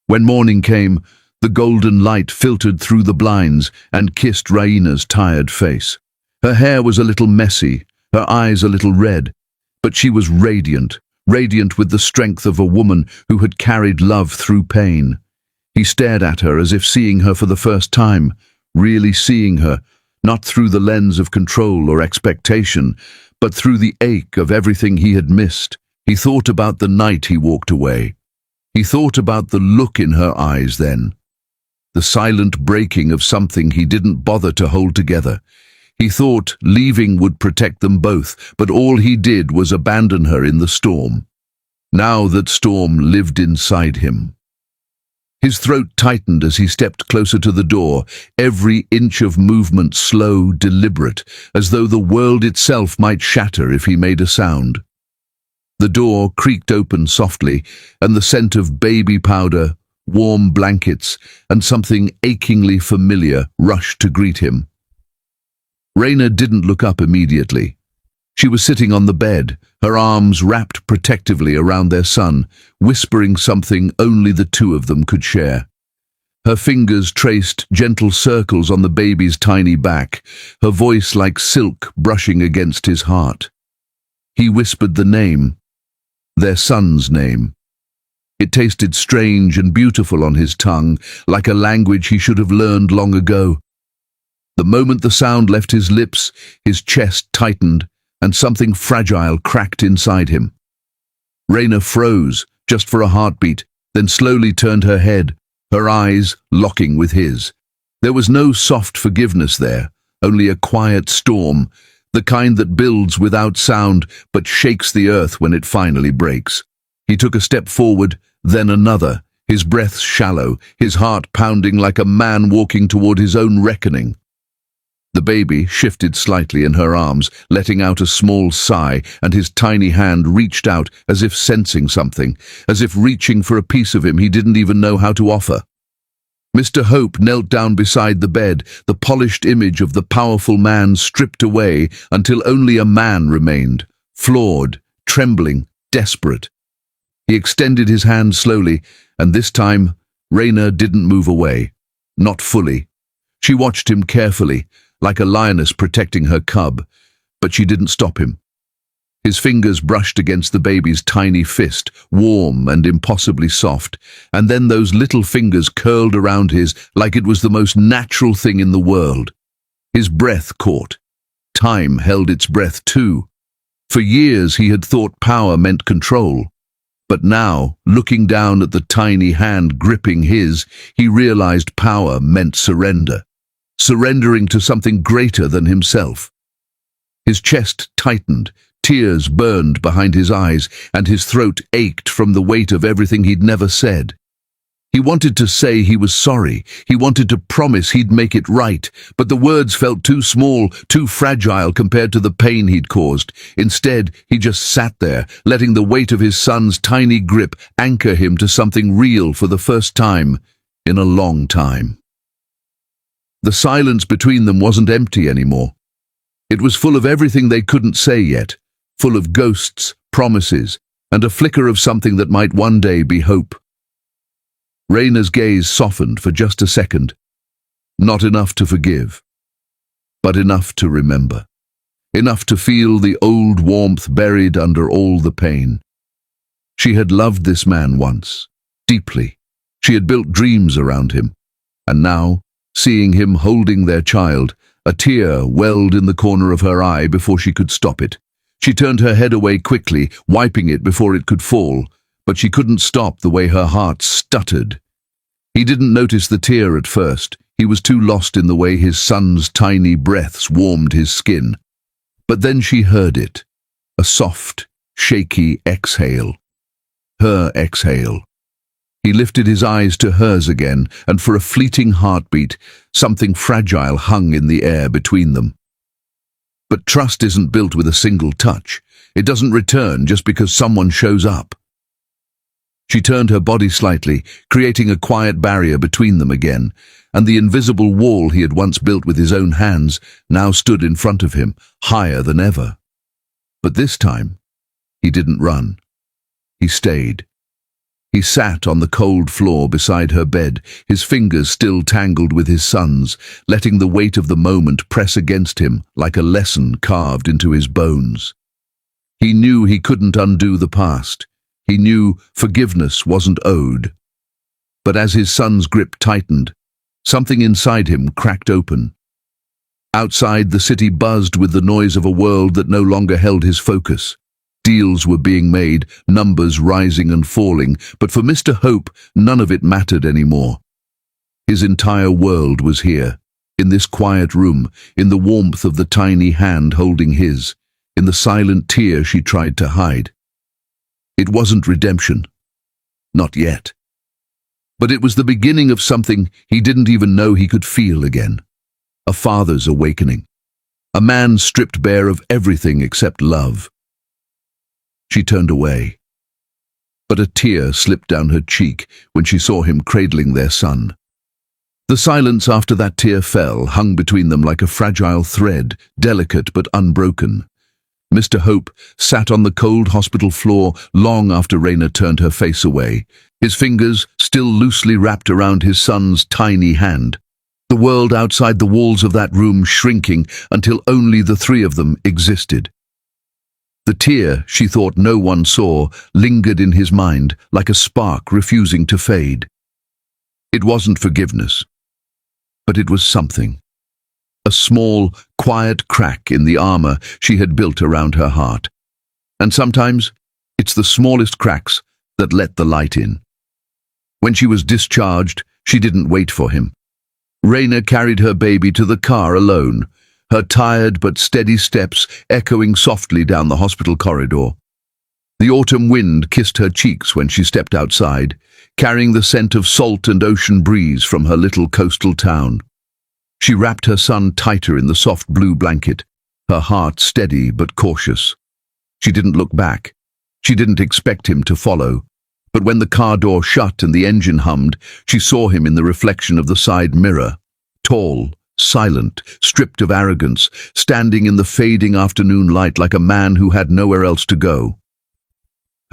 When morning came, the golden light filtered through the blinds and kissed Raina's tired face. Her hair was a little messy, her eyes a little red, but she was radiant, radiant with the strength of a woman who had carried love through pain. He stared at her as if seeing her for the first time, really seeing her, not through the lens of control or expectation, but through the ache of everything he had missed. He thought about the night he walked away. He thought about the look in her eyes then, the silent breaking of something he didn't bother to hold together. He thought leaving would protect them both, but all he did was abandon her in the storm. Now that storm lived inside him. His throat tightened as he stepped closer to the door, every inch of movement slow, deliberate, as though the world itself might shatter if he made a sound. The door creaked open softly, and the scent of baby powder, warm blankets, and something achingly familiar rushed to greet him. Raina didn't look up immediately. She was sitting on the bed, her arms wrapped protectively around their son, whispering something only the two of them could share. Her fingers traced gentle circles on the baby's tiny back, her voice like silk brushing against his heart. He whispered the name, their son's name. It tasted strange and beautiful on his tongue, like a language he should have learned long ago. The moment the sound left his lips, his chest tightened, and something fragile cracked inside him. Raina froze, just for a heartbeat, then slowly turned her head, her eyes locking with his. There was no soft forgiveness there, only a quiet storm, the kind that builds without sound but shakes the earth when it finally breaks. He took a step forward, then another, his breath shallow, his heart pounding like a man walking toward his own reckoning. The baby shifted slightly in her arms, letting out a small sigh, and his tiny hand reached out as if sensing something, as if reaching for a piece of him he didn't even know how to offer. Mr. Hope knelt down beside the bed, the polished image of the powerful man stripped away until only a man remained, flawed, trembling, desperate. He extended his hand slowly, and this time Raina didn't move away, not fully. She watched him carefully, like a lioness protecting her cub, but she didn't stop him. His fingers brushed against the baby's tiny fist, warm and impossibly soft, and then those little fingers curled around his like it was the most natural thing in the world. His breath caught. Time held its breath too. For years he had thought power meant control, but now, looking down at the tiny hand gripping his, he realized power meant surrender. Surrendering to something greater than himself. His chest tightened, tears burned behind his eyes, and his throat ached from the weight of everything he'd never said. He wanted to say he was sorry, he wanted to promise he'd make it right, but the words felt too small, too fragile compared to the pain he'd caused. Instead, he just sat there, letting the weight of his son's tiny grip anchor him to something real for the first time in a long time. The silence between them wasn't empty anymore. It was full of everything they couldn't say yet, full of ghosts, promises, and a flicker of something that might one day be hope. Raina's gaze softened for just a second. Not enough to forgive, but enough to remember. Enough to feel the old warmth buried under all the pain. She had loved this man once, deeply. She had built dreams around him, and now, seeing him holding their child, a tear welled in the corner of her eye before she could stop it. She turned her head away quickly, wiping it before it could fall, but she couldn't stop the way her heart stuttered. He didn't notice the tear at first. He was too lost in the way his son's tiny breaths warmed his skin. But then she heard it, a soft, shaky exhale. Her exhale. He lifted his eyes to hers again, and for a fleeting heartbeat, something fragile hung in the air between them. But trust isn't built with a single touch. It doesn't return just because someone shows up. She turned her body slightly, creating a quiet barrier between them again, and the invisible wall he had once built with his own hands now stood in front of him, higher than ever. But this time, he didn't run. He stayed. He sat on the cold floor beside her bed, his fingers still tangled with his son's, letting the weight of the moment press against him like a lesson carved into his bones. He knew he couldn't undo the past. He knew forgiveness wasn't owed. But as his son's grip tightened, something inside him cracked open. Outside, the city buzzed with the noise of a world that no longer held his focus. Deals were being made, numbers rising and falling, but for Mr. Hope, none of it mattered anymore. His entire world was here, in this quiet room, in the warmth of the tiny hand holding his, in the silent tear she tried to hide. It wasn't redemption. Not yet. But it was the beginning of something he didn't even know he could feel again. A father's awakening. A man stripped bare of everything except love. She turned away. But a tear slipped down her cheek when she saw him cradling their son. The silence after that tear fell hung between them like a fragile thread, delicate but unbroken. Mr. Hope sat on the cold hospital floor long after Raina turned her face away, his fingers still loosely wrapped around his son's tiny hand. The world outside the walls of that room shrinking until only the three of them existed. The tear she thought no one saw lingered in his mind like a spark refusing to fade. It wasn't forgiveness, but it was something. A small, quiet crack in the armor she had built around her heart. And sometimes it's the smallest cracks that let the light in. When she was discharged, she didn't wait for him. Raina carried her baby to the car alone, her tired but steady steps echoing softly down the hospital corridor. The autumn wind kissed her cheeks when she stepped outside, carrying the scent of salt and ocean breeze from her little coastal town. She wrapped her son tighter in the soft blue blanket, her heart steady but cautious. She didn't look back. She didn't expect him to follow. But when the car door shut and the engine hummed, she saw him in the reflection of the side mirror, tall, silent, stripped of arrogance, standing in the fading afternoon light like a man who had nowhere else to go.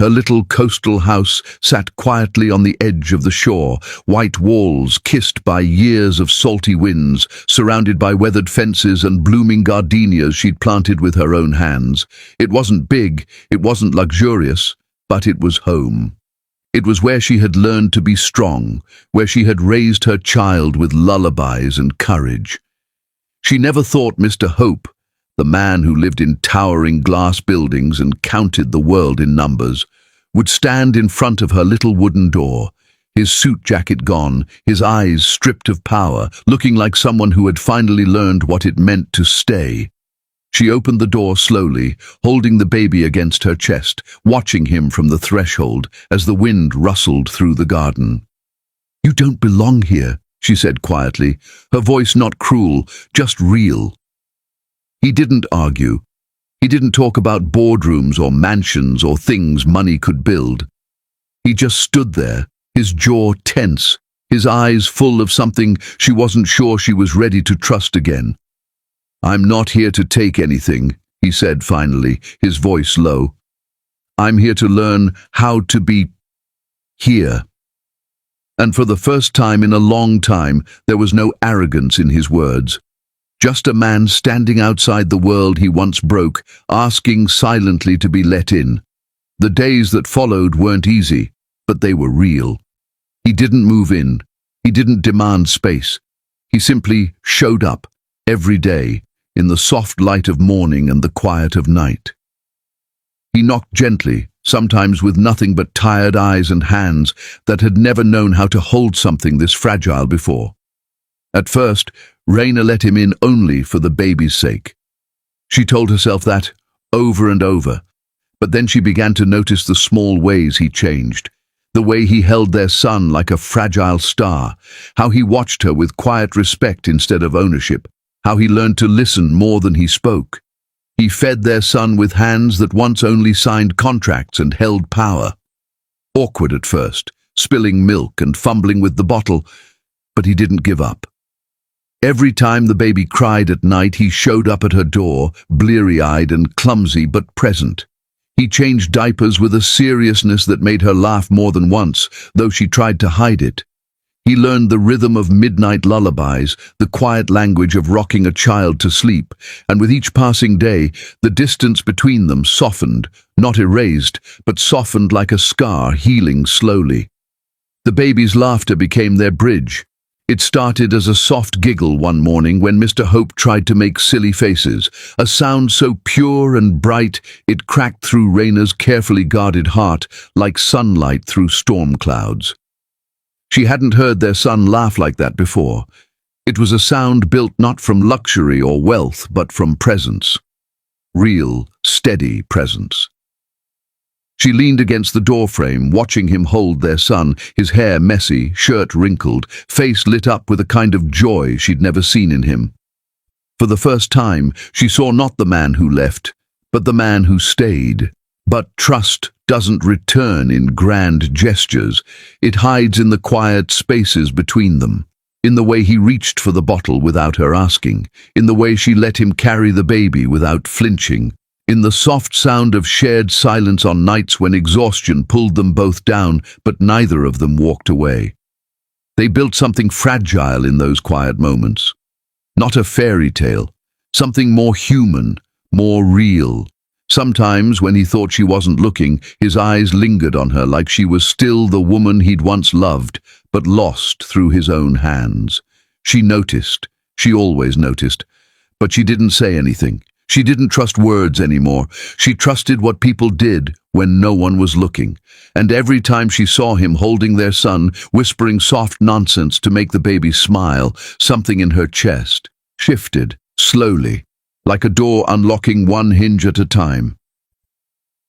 Her little coastal house sat quietly on the edge of the shore, white walls kissed by years of salty winds, surrounded by weathered fences and blooming gardenias she'd planted with her own hands. It wasn't big, it wasn't luxurious, but it was home. It was where she had learned to be strong, where she had raised her child with lullabies and courage. She never thought Mr. Hope, the man who lived in towering glass buildings and counted the world in numbers, would stand in front of her little wooden door, his suit jacket gone, his eyes stripped of power, looking like someone who had finally learned what it meant to stay. She opened the door slowly, holding the baby against her chest, watching him from the threshold as the wind rustled through the garden. "You don't belong here," she said quietly, her voice not cruel, just real. He didn't argue. He didn't talk about boardrooms or mansions or things money could build. He just stood there, his jaw tense, his eyes full of something she wasn't sure she was ready to trust again. "I'm not here to take anything," he said finally, his voice low. "I'm here to learn how to be here." And for the first time in a long time, there was no arrogance in his words. Just a man standing outside the world he once broke, asking silently to be let in. The days that followed weren't easy, but they were real. He didn't move in. He didn't demand space. He simply showed up, every day, in the soft light of morning and the quiet of night. He knocked gently, sometimes with nothing but tired eyes and hands that had never known how to hold something this fragile before. At first, Raina let him in only for the baby's sake. She told herself that over and over, but then she began to notice the small ways he changed, the way he held their son like a fragile star, how he watched her with quiet respect instead of ownership, how he learned to listen more than he spoke. He fed their son with hands that once only signed contracts and held power. Awkward at first, spilling milk and fumbling with the bottle, but he didn't give up. Every time the baby cried at night, he showed up at her door, bleary-eyed and clumsy but present. He changed diapers with a seriousness that made her laugh more than once, though she tried to hide it. He learned the rhythm of midnight lullabies, the quiet language of rocking a child to sleep, and with each passing day, the distance between them softened, not erased, but softened like a scar healing slowly. The baby's laughter became their bridge. It started as a soft giggle one morning when Mr. Hope tried to make silly faces, a sound so pure and bright it cracked through Raina's carefully guarded heart like sunlight through storm clouds. She hadn't heard their son laugh like that before. It was a sound built not from luxury or wealth, but from presence. Real, steady presence. She leaned against the doorframe, watching him hold their son, his hair messy, shirt wrinkled, face lit up with a kind of joy she'd never seen in him. For the first time, she saw not the man who left, but the man who stayed. But trust doesn't return in grand gestures. It hides in the quiet spaces between them. In the way he reached for the bottle without her asking. In the way she let him carry the baby without flinching. In the soft sound of shared silence on nights when exhaustion pulled them both down, but neither of them walked away. They built something fragile in those quiet moments. Not a fairy tale. Something more human, more real. Sometimes, when he thought she wasn't looking, his eyes lingered on her like she was still the woman he'd once loved, but lost through his own hands. She noticed. She always noticed. But she didn't say anything. She didn't trust words anymore. She trusted what people did when no one was looking. And every time she saw him holding their son, whispering soft nonsense to make the baby smile, something in her chest shifted, slowly, like a door unlocking one hinge at a time.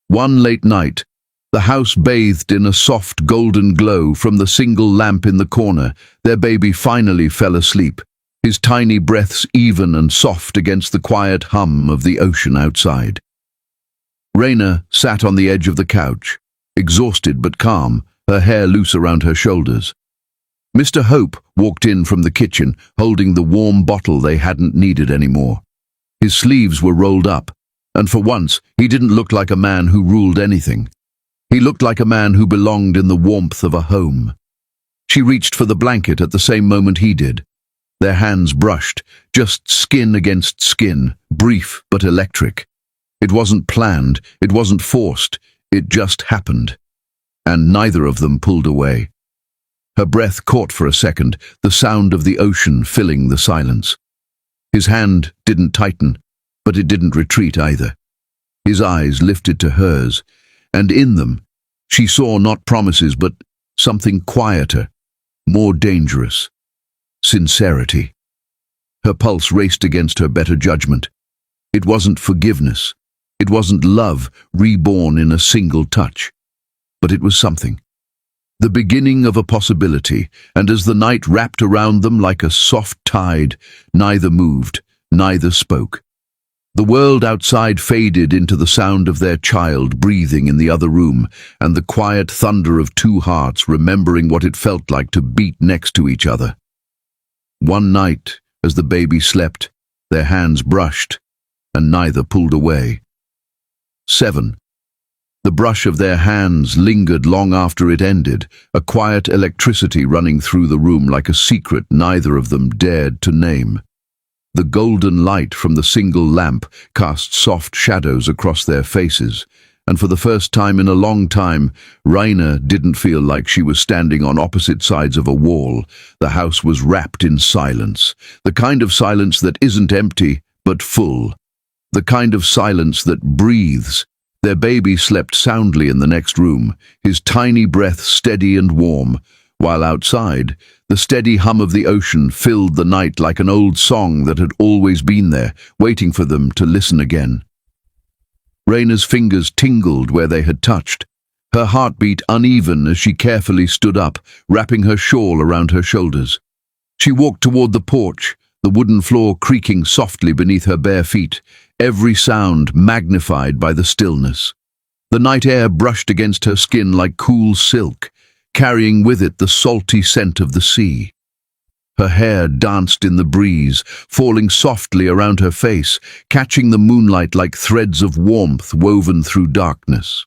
One late night, the house bathed in a soft golden glow from the single lamp in the corner. Their baby finally fell asleep, his tiny breaths even and soft against the quiet hum of the ocean outside. Raina sat on the edge of the couch, exhausted but calm, her hair loose around her shoulders. Mr. Hope walked in from the kitchen, holding the warm bottle they hadn't needed anymore. His sleeves were rolled up, and for once he didn't look like a man who ruled anything. He looked like a man who belonged in the warmth of a home. She reached for the blanket at the same moment he did. Their hands brushed, just skin against skin, brief but electric. It wasn't planned, it wasn't forced, it just happened. And neither of them pulled away. Her breath caught for a second, the sound of the ocean filling the silence. His hand didn't tighten, but it didn't retreat either. His eyes lifted to hers, and in them, she saw not promises but something quieter, more dangerous. Sincerity. Her pulse raced against her better judgment. It wasn't forgiveness. It wasn't love reborn in a single touch. But it was something. The beginning of a possibility, and as the night wrapped around them like a soft tide, neither moved, neither spoke. The world outside faded into the sound of their child breathing in the other room, and the quiet thunder of two hearts remembering what it felt like to beat next to each other. One night, as the baby slept, their hands brushed, and neither pulled away. 7. The brush of their hands lingered long after it ended, a quiet electricity running through the room like a secret neither of them dared to name. The golden light from the single lamp cast soft shadows across their faces, and for the first time in a long time, Raina didn't feel like she was standing on opposite sides of a wall. The house was wrapped in silence, the kind of silence that isn't empty, but full. The kind of silence that breathes. Their baby slept soundly in the next room, his tiny breath steady and warm, while outside, the steady hum of the ocean filled the night like an old song that had always been there, waiting for them to listen again. Raina's fingers tingled where they had touched, her heartbeat uneven as she carefully stood up, wrapping her shawl around her shoulders. She walked toward the porch, the wooden floor creaking softly beneath her bare feet, every sound magnified by the stillness. The night air brushed against her skin like cool silk, carrying with it the salty scent of the sea. Her hair danced in the breeze, falling softly around her face, catching the moonlight like threads of warmth woven through darkness.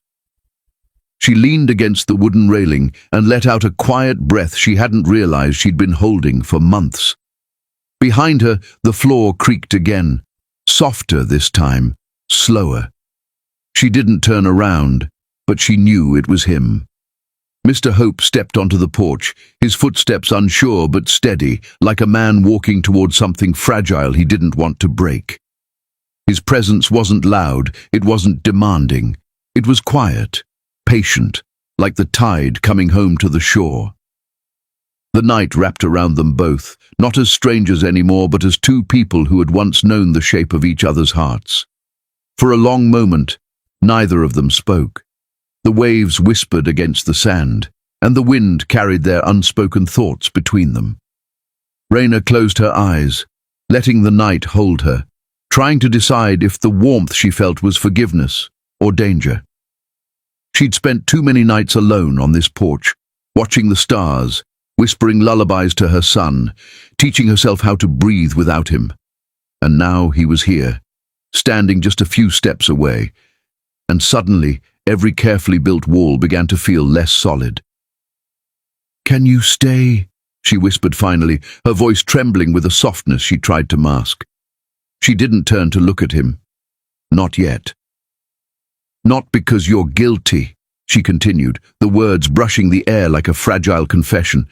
She leaned against the wooden railing and let out a quiet breath she hadn't realized she'd been holding for months. Behind her, the floor creaked again, softer this time, slower. She didn't turn around, but she knew it was him. Mr. Hope stepped onto the porch, his footsteps unsure but steady, like a man walking toward something fragile he didn't want to break. His presence wasn't loud, it wasn't demanding. It was quiet, patient, like the tide coming home to the shore. The night wrapped around them both, not as strangers anymore, but as two people who had once known the shape of each other's hearts. For a long moment, neither of them spoke. The waves whispered against the sand, and the wind carried their unspoken thoughts between them. Raina closed her eyes, letting the night hold her, trying to decide if the warmth she felt was forgiveness or danger. She'd spent too many nights alone on this porch, watching the stars, whispering lullabies to her son, teaching herself how to breathe without him. And now he was here, standing just a few steps away, and suddenly every carefully built wall began to feel less solid. "Can you stay?" she whispered finally, her voice trembling with a softness she tried to mask. She didn't turn to look at him. Not yet. "Not because you're guilty," she continued, the words brushing the air like a fragile confession,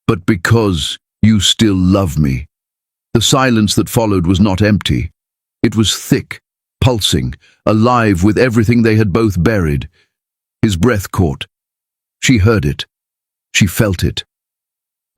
"but because you still love me." The silence that followed was not empty. It was thick, pulsing, alive with everything they had both buried. His breath caught. She heard it. She felt it.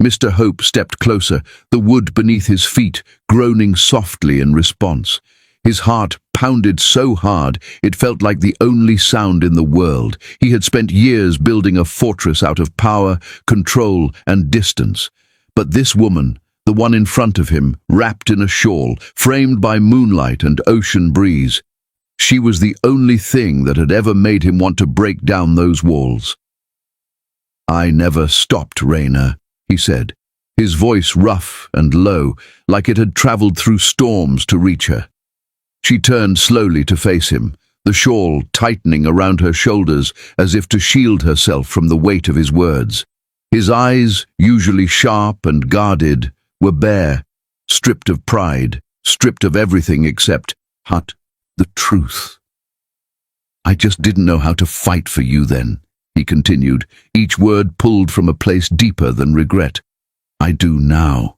Mr. Hope stepped closer, the wood beneath his feet groaning softly in response. His heart pounded so hard it felt like the only sound in the world. He had spent years building a fortress out of power, control, and distance. But this woman, the one in front of him, wrapped in a shawl, framed by moonlight and ocean breeze, she was the only thing that had ever made him want to break down those walls. "I never stopped, Raina," he said, his voice rough and low, like it had traveled through storms to reach her. She turned slowly to face him, the shawl tightening around her shoulders as if to shield herself from the weight of his words. His eyes, usually sharp and guarded, were bare, stripped of pride, stripped of everything except the truth. "I just didn't know how to fight for you then," he continued, each word pulled from a place deeper than regret. "I do now."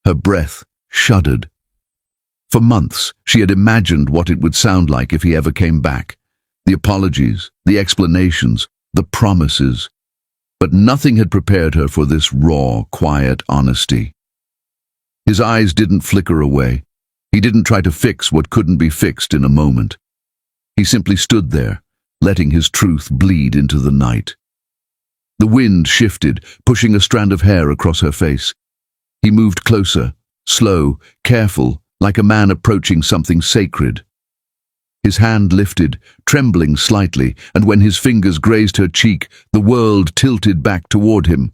Her breath shuddered. For months, she had imagined what it would sound like if he ever came back. The apologies, the explanations, the promises. But nothing had prepared her for this raw, quiet honesty. His eyes didn't flicker away. He didn't try to fix what couldn't be fixed in a moment. He simply stood there, letting his truth bleed into the night. The wind shifted, pushing a strand of hair across her face. He moved closer, slow, careful, like a man approaching something sacred. His hand lifted, trembling slightly, and when his fingers grazed her cheek, the world tilted back toward him.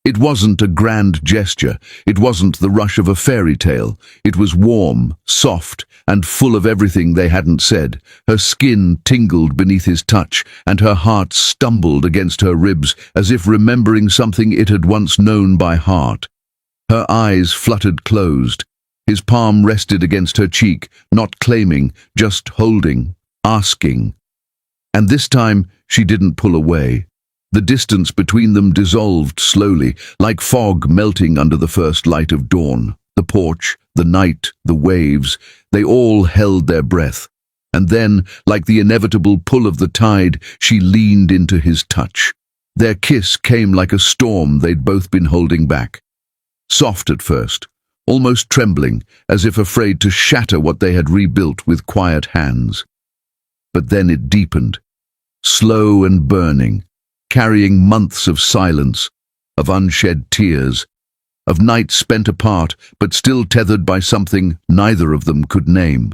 It wasn't a grand gesture. It wasn't the rush of a fairy tale. It was warm, soft, and full of everything they hadn't said. Her skin tingled beneath his touch, and her heart stumbled against her ribs as if remembering something it had once known by heart. Her eyes fluttered closed. His palm rested against her cheek, not claiming, just holding, asking. And this time she didn't pull away. The distance between them dissolved slowly, like fog melting under the first light of dawn. The porch, the night, the waves, they all held their breath. And then, like the inevitable pull of the tide, she leaned into his touch. Their kiss came like a storm they'd both been holding back. Soft at first, almost trembling, as if afraid to shatter what they had rebuilt with quiet hands. But then it deepened, slow and burning, carrying months of silence, of unshed tears, of nights spent apart but still tethered by something neither of them could name.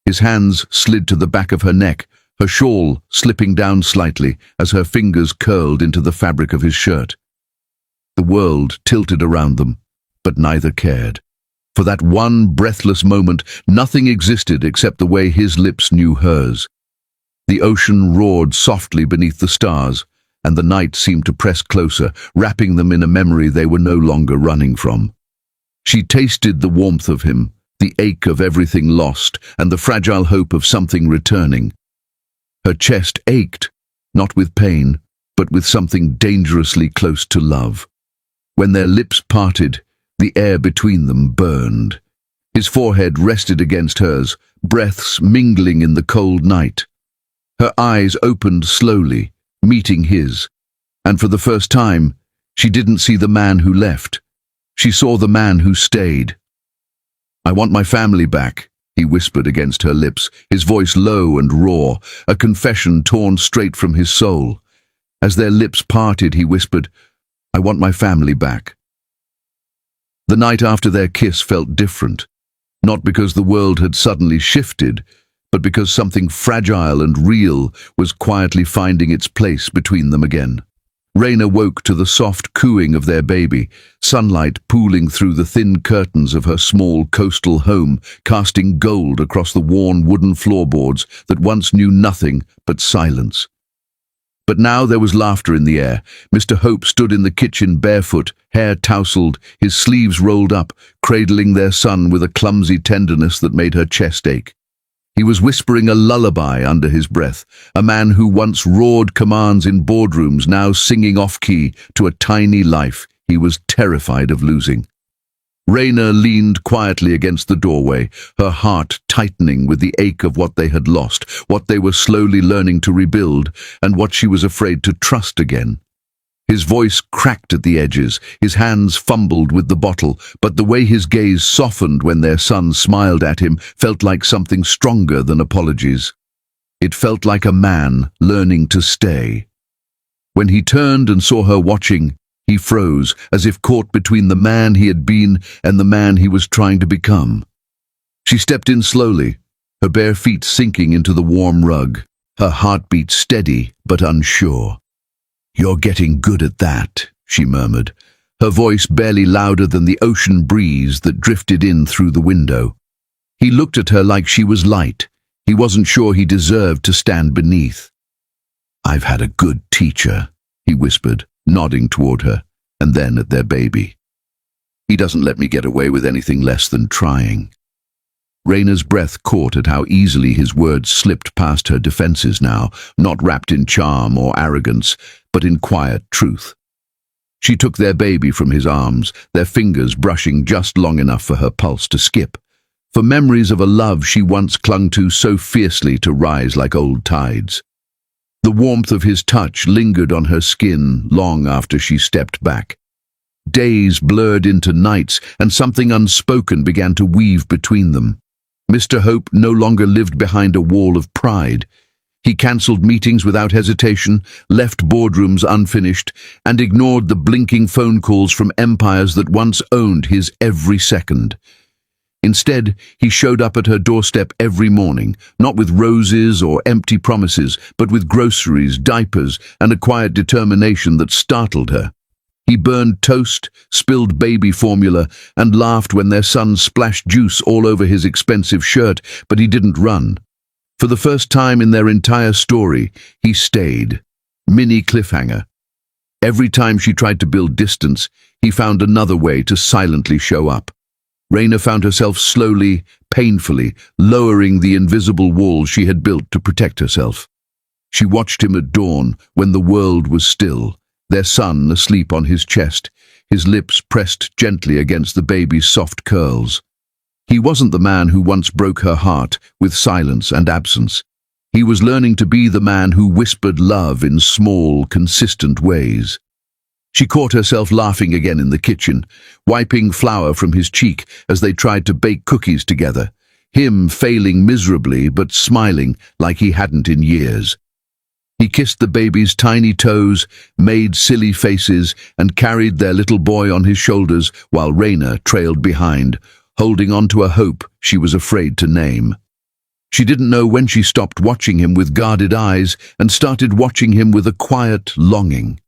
His hands slid to the back of her neck, her shawl slipping down slightly as her fingers curled into the fabric of his shirt. The world tilted around them, but neither cared. For that one breathless moment, nothing existed except the way his lips knew hers. The ocean roared softly beneath the stars, and the night seemed to press closer, wrapping them in a memory they were no longer running from. She tasted the warmth of him, the ache of everything lost, and the fragile hope of something returning. Her chest ached, not with pain, but with something dangerously close to love. When their lips parted, the air between them burned. His forehead rested against hers, breaths mingling in the cold night. Her eyes opened slowly, meeting his, and for the first time, She didn't see the man who left. She saw the man who stayed. "I want my family back," he whispered against her lips, his voice low and raw, a confession torn straight from his soul. As their lips parted, he whispered, "I want my family back." The night after their kiss felt different, not because the world had suddenly shifted, but because something fragile and real was quietly finding its place between them again. Raina woke to the soft cooing of their baby, sunlight pooling through the thin curtains of her small coastal home, casting gold across the worn wooden floorboards that once knew nothing but silence. But now there was laughter in the air. Mr. Hope stood in the kitchen barefoot, hair tousled, his sleeves rolled up, cradling their son with a clumsy tenderness that made her chest ache. He was whispering a lullaby under his breath, a man who once roared commands in boardrooms, now singing off-key to a tiny life he was terrified of losing. Raina leaned quietly against the doorway, her heart tightening with the ache of what they had lost, what they were slowly learning to rebuild, and what she was afraid to trust again. His voice cracked at the edges, his hands fumbled with the bottle, but the way his gaze softened when their son smiled at him felt like something stronger than apologies. It felt like a man learning to stay. When he turned and saw her watching, he froze, as if caught between the man he had been and the man he was trying to become. She stepped in slowly, her bare feet sinking into the warm rug, her heartbeat steady but unsure. "You're getting good at that," she murmured, her voice barely louder than the ocean breeze that drifted in through the window. He looked at her like she was light. He wasn't sure he deserved to stand beneath. "I've had a good teacher," he whispered, nodding toward her, and then at their baby. "He doesn't let me get away with anything less than trying." Raina's breath caught at how easily his words slipped past her defenses now, not wrapped in charm or arrogance, but in quiet truth. She took their baby from his arms, their fingers brushing just long enough for her pulse to skip, for memories of a love she once clung to so fiercely to rise like old tides. The warmth of his touch lingered on her skin long after she stepped back. Days blurred into nights, and something unspoken began to weave between them. Mr. Hope no longer lived behind a wall of pride. He cancelled meetings without hesitation, left boardrooms unfinished, and ignored the blinking phone calls from empires that once owned his every second. Instead, he showed up at her doorstep every morning, not with roses or empty promises, but with groceries, diapers, and a quiet determination that startled her. He burned toast, spilled baby formula, and laughed when their son splashed juice all over his expensive shirt, but he didn't run. For the first time in their entire story, he stayed. Mini cliffhanger. Every time she tried to build distance, he found another way to silently show up. Raina found herself slowly, painfully, lowering the invisible wall she had built to protect herself. She watched him at dawn, when the world was still, their son asleep on his chest, his lips pressed gently against the baby's soft curls. He wasn't the man who once broke her heart with silence and absence. He was learning to be the man who whispered love in small, consistent ways. She caught herself laughing again in the kitchen, wiping flour from his cheek as they tried to bake cookies together, him failing miserably but smiling like he hadn't in years. He kissed the baby's tiny toes, made silly faces, and carried their little boy on his shoulders while Raina trailed behind, holding on to a hope she was afraid to name. She didn't know when she stopped watching him with guarded eyes and started watching him with a quiet longing.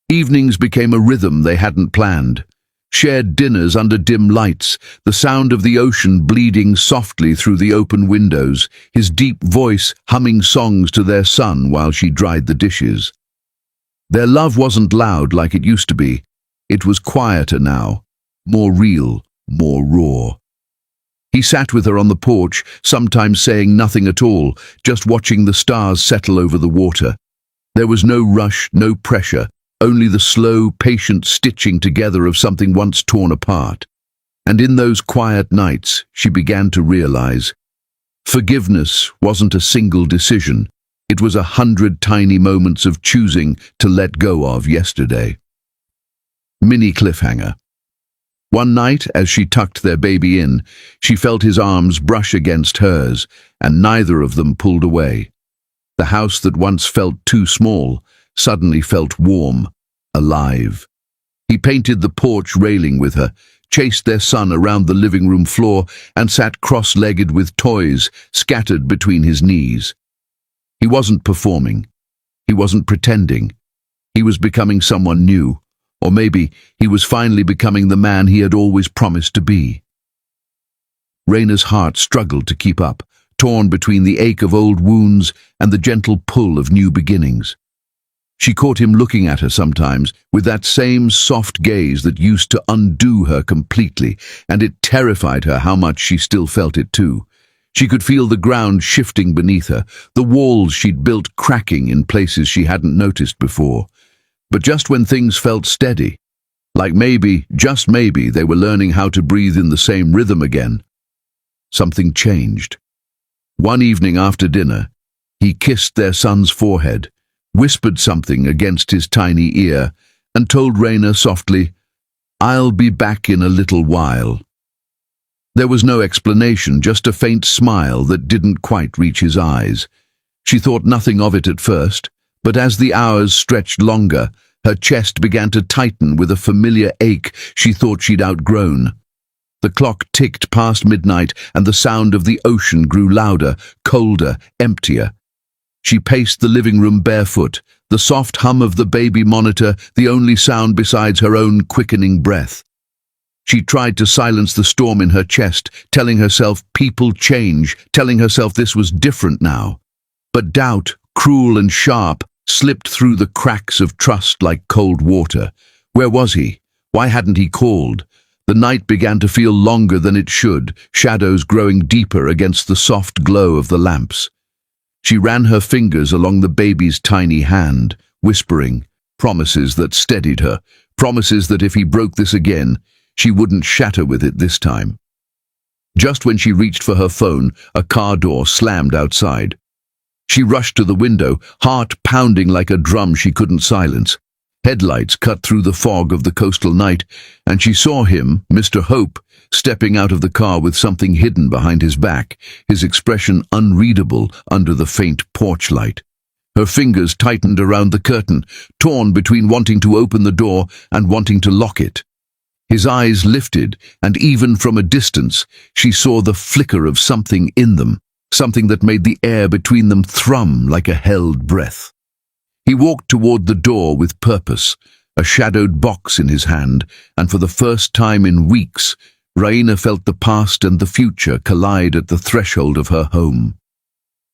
Evenings became a rhythm they hadn't planned. Shared dinners under dim lights, the sound of the ocean bleeding softly through the open windows, his deep voice humming songs to their son while she dried the dishes. Their love wasn't loud like it used to be. It was quieter now, more real, more raw. He sat with her on the porch, sometimes saying nothing at all, just watching the stars settle over the water. There was no rush, no pressure, only the slow, patient stitching together of something once torn apart. And in those quiet nights, she began to realize forgiveness wasn't a single decision. It was 100 tiny moments of choosing to let go of yesterday. mini cliffhanger. One night, as she tucked their baby in, she felt his arms brush against hers, and neither of them pulled away. The house that once felt too small suddenly felt warm, alive. He painted the porch railing with her, chased their son around the living room floor, and sat cross-legged with toys scattered between his knees. He wasn't performing. He wasn't pretending. He was becoming someone new, or maybe he was finally becoming the man he had always promised to be. Raina's heart struggled to keep up, torn between the ache of old wounds and the gentle pull of new beginnings. She caught him looking at her sometimes with that same soft gaze that used to undo her completely, and it terrified her how much she still felt it too. She could feel the ground shifting beneath her, the walls she'd built cracking in places she hadn't noticed before. But just when things felt steady, like maybe, just maybe, they were learning how to breathe in the same rhythm again, something changed. One evening after dinner, he kissed their son's forehead, whispered something against his tiny ear, and told Raina softly, "I'll be back in a little while." There was no explanation, just a faint smile that didn't quite reach his eyes. She thought nothing of it at first, but as the hours stretched longer, her chest began to tighten with a familiar ache she thought she'd outgrown. The clock ticked past midnight, and the sound of the ocean grew louder, colder, emptier. She paced the living room barefoot, the soft hum of the baby monitor the only sound besides her own quickening breath. She tried to silence the storm in her chest, telling herself people change, telling herself this was different now. But doubt, cruel and sharp, slipped through the cracks of trust like cold water. Where was he? Why hadn't he called? The night began to feel longer than it should, shadows growing deeper against the soft glow of the lamps. She ran her fingers along the baby's tiny hand, whispering, promises that steadied her, promises that if he broke this again, she wouldn't shatter with it this time. Just when she reached for her phone, a car door slammed outside. She rushed to the window, heart pounding like a drum she couldn't silence. Headlights cut through the fog of the coastal night, and she saw him, Mr. Hope, stepping out of the car with something hidden behind his back, his expression unreadable under the faint porch light. Her fingers tightened around the curtain, torn between wanting to open the door and wanting to lock it. His eyes lifted, and even from a distance, she saw the flicker of something in them, something that made the air between them thrum like a held breath. He walked toward the door with purpose, a shadowed box in his hand, and for the first time in weeks, Raina felt the past and the future collide at the threshold of her home.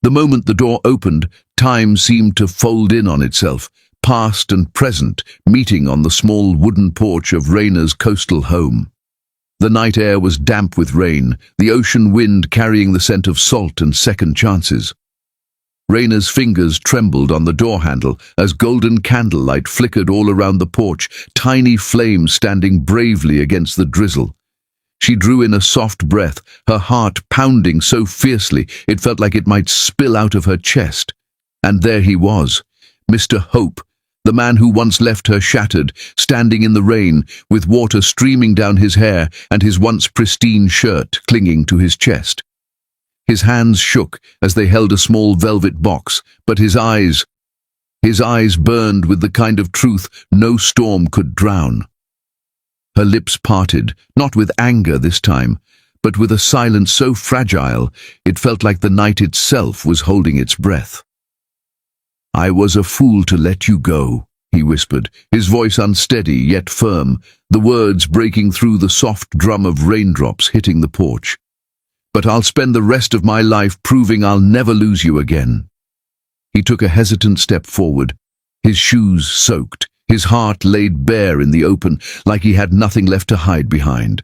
The moment the door opened, time seemed to fold in on itself, past and present, meeting on the small wooden porch of Raina's coastal home. The night air was damp with rain, the ocean wind carrying the scent of salt and second chances. Raina's fingers trembled on the door handle as golden candlelight flickered all around the porch, tiny flames standing bravely against the drizzle. She drew in a soft breath, her heart pounding so fiercely it felt like it might spill out of her chest. And there he was, Mr. Hope, the man who once left her shattered, standing in the rain, with water streaming down his hair and his once pristine shirt clinging to his chest. His hands shook as they held a small velvet box, but his eyes burned with the kind of truth no storm could drown. Her lips parted, not with anger this time, but with a silence so fragile it felt like the night itself was holding its breath. "I was a fool to let you go," he whispered, his voice unsteady yet firm, the words breaking through the soft drum of raindrops hitting the porch. "But I'll spend the rest of my life proving I'll never lose you again." He took a hesitant step forward, his shoes soaked, his heart laid bare in the open, like he had nothing left to hide behind.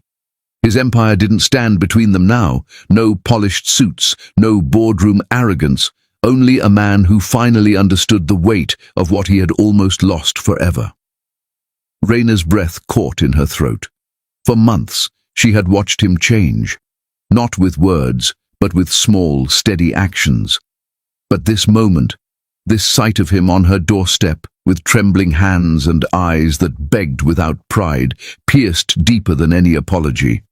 His empire didn't stand between them now, no polished suits, no boardroom arrogance, only a man who finally understood the weight of what he had almost lost forever. Raina's breath caught in her throat. For months, she had watched him change, not with words, but with small, steady actions. But this moment, this sight of him on her doorstep, with trembling hands and eyes that begged without pride, pierced deeper than any apology.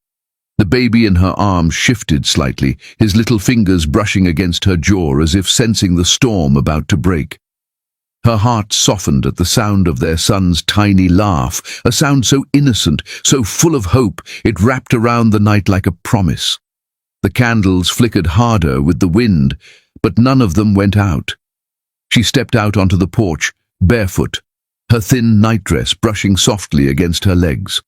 The baby in her arms shifted slightly, his little fingers brushing against her jaw as if sensing the storm about to break. Her heart softened at the sound of their son's tiny laugh, a sound so innocent, so full of hope, it wrapped around the night like a promise. The candles flickered harder with the wind, but none of them went out. She stepped out onto the porch, barefoot, her thin nightdress brushing softly against her legs.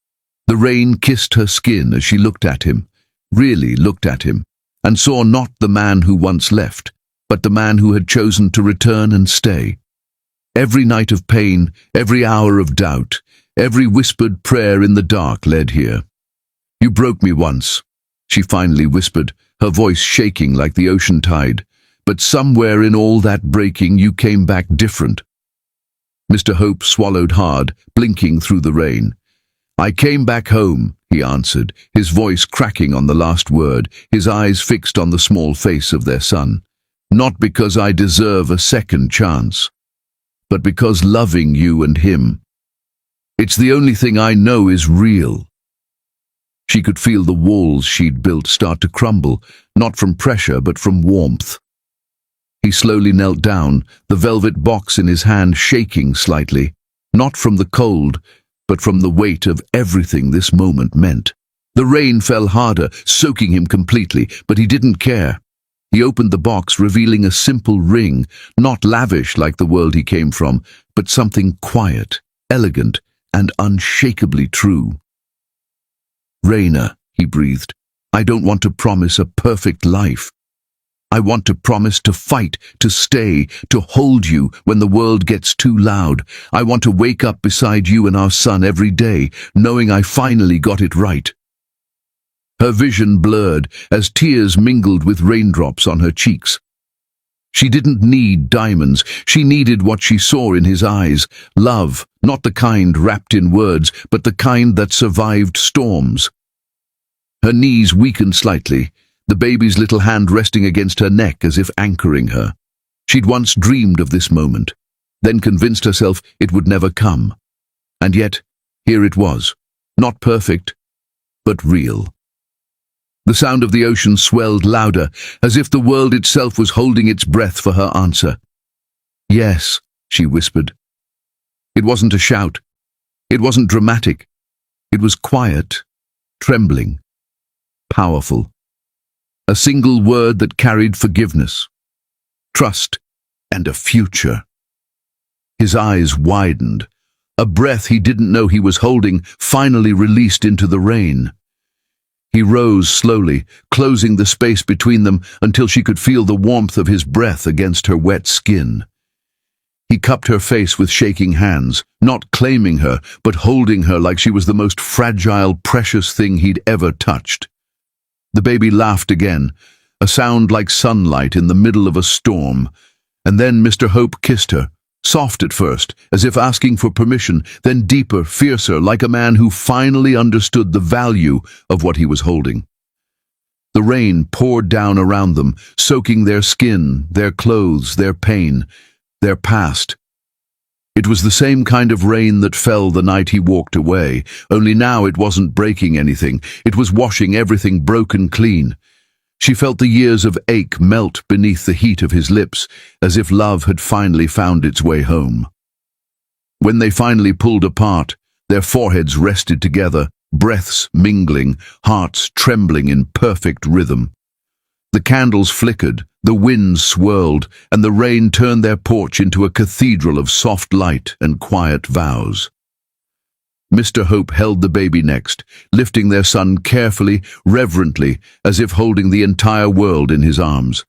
The rain kissed her skin as she looked at him, really looked at him, and saw not the man who once left, but the man who had chosen to return and stay. Every night of pain, every hour of doubt, every whispered prayer in the dark led here. "You broke me once," she finally whispered, her voice shaking like the ocean tide. "But somewhere in all that breaking you came back different." Mr. Hope swallowed hard, blinking through the rain. "I came back home," he answered, his voice cracking on the last word, his eyes fixed on the small face of their son. "Not because I deserve a second chance, but because loving you and him, it's the only thing I know is real." She could feel the walls she'd built start to crumble, not from pressure but from warmth. He slowly knelt down, the velvet box in his hand shaking slightly, not from the cold, but from the weight of everything this moment meant. The rain fell harder, soaking him completely, but he didn't care. He opened the box, revealing a simple ring, not lavish like the world he came from, but something quiet, elegant, and unshakably true. "Raina," he breathed, "I don't want to promise a perfect life. I want to promise to fight, to stay, to hold you when the world gets too loud. I want to wake up beside you and our son every day, knowing I finally got it right." Her vision blurred as tears mingled with raindrops on her cheeks. She didn't need diamonds, she needed what she saw in his eyes, love, not the kind wrapped in words, but the kind that survived storms. Her knees weakened slightly, the baby's little hand resting against her neck as if anchoring her. She'd once dreamed of this moment, then convinced herself it would never come. And yet, here it was, not perfect, but real. The sound of the ocean swelled louder, as if the world itself was holding its breath for her answer. "Yes," she whispered. It wasn't a shout. It wasn't dramatic. It was quiet, trembling, powerful. A single word that carried forgiveness, trust, and a future. His eyes widened. A breath he didn't know he was holding finally released into the rain. He rose slowly, closing the space between them until she could feel the warmth of his breath against her wet skin. He cupped her face with shaking hands, not claiming her, but holding her like she was the most fragile, precious thing he'd ever touched. The baby laughed again, a sound like sunlight in the middle of a storm, and then Mr. Hope kissed her, soft at first, as if asking for permission, then deeper, fiercer, like a man who finally understood the value of what he was holding. The rain poured down around them, soaking their skin, their clothes, their pain, their past. It was the same kind of rain that fell the night he walked away, only now it wasn't breaking anything, it was washing everything broken clean. She felt the years of ache melt beneath the heat of his lips, as if love had finally found its way home. When they finally pulled apart, their foreheads rested together, breaths mingling, hearts trembling in perfect rhythm. The candles flickered, the wind swirled, and the rain turned their porch into a cathedral of soft light and quiet vows. Mr. Hope held the baby next, lifting their son carefully, reverently, as if holding the entire world in his arms.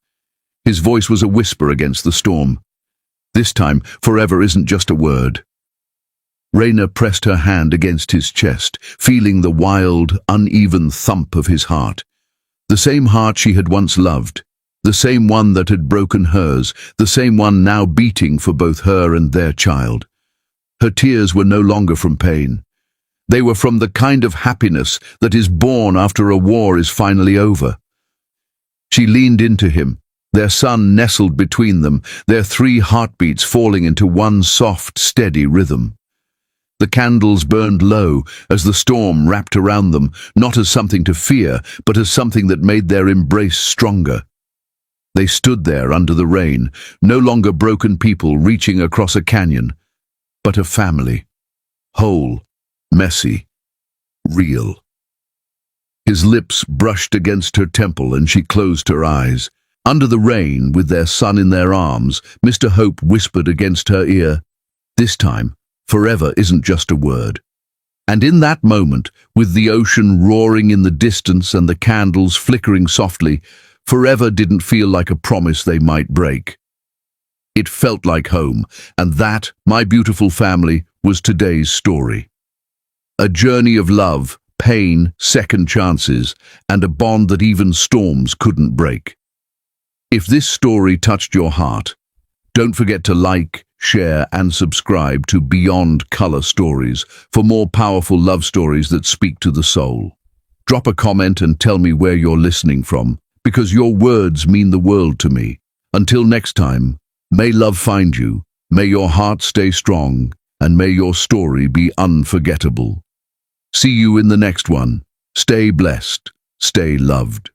His voice was a whisper against the storm. This time, forever isn't just a word. Raina pressed her hand against his chest, feeling the wild, uneven thump of his heart. The same heart she had once loved, the same one that had broken hers, the same one now beating for both her and their child. Her tears were no longer from pain. They were from the kind of happiness that is born after a war is finally over. She leaned into him, their son nestled between them, their 3 heartbeats falling into one soft, steady rhythm. The candles burned low as the storm wrapped around them, not as something to fear, but as something that made their embrace stronger. They stood there under the rain, no longer broken people reaching across a canyon, but a family, whole, messy, real. His lips brushed against her temple and she closed her eyes. Under the rain, with their son in their arms, Mr. Hope whispered against her ear, "This time, forever isn't just a word." And in that moment, with the ocean roaring in the distance and the candles flickering softly, forever didn't feel like a promise they might break. It felt like home, and that, my beautiful family, was today's story. A journey of love, pain, second chances, and a bond that even storms couldn't break. If this story touched your heart, don't forget to like, share, and subscribe to Beyond Color Stories for more powerful love stories that speak to the soul. Drop a comment and tell me where you're listening from, because your words mean the world to me. Until next time, may love find you, may your heart stay strong, and may your story be unforgettable. See you in the next one. Stay blessed, stay loved.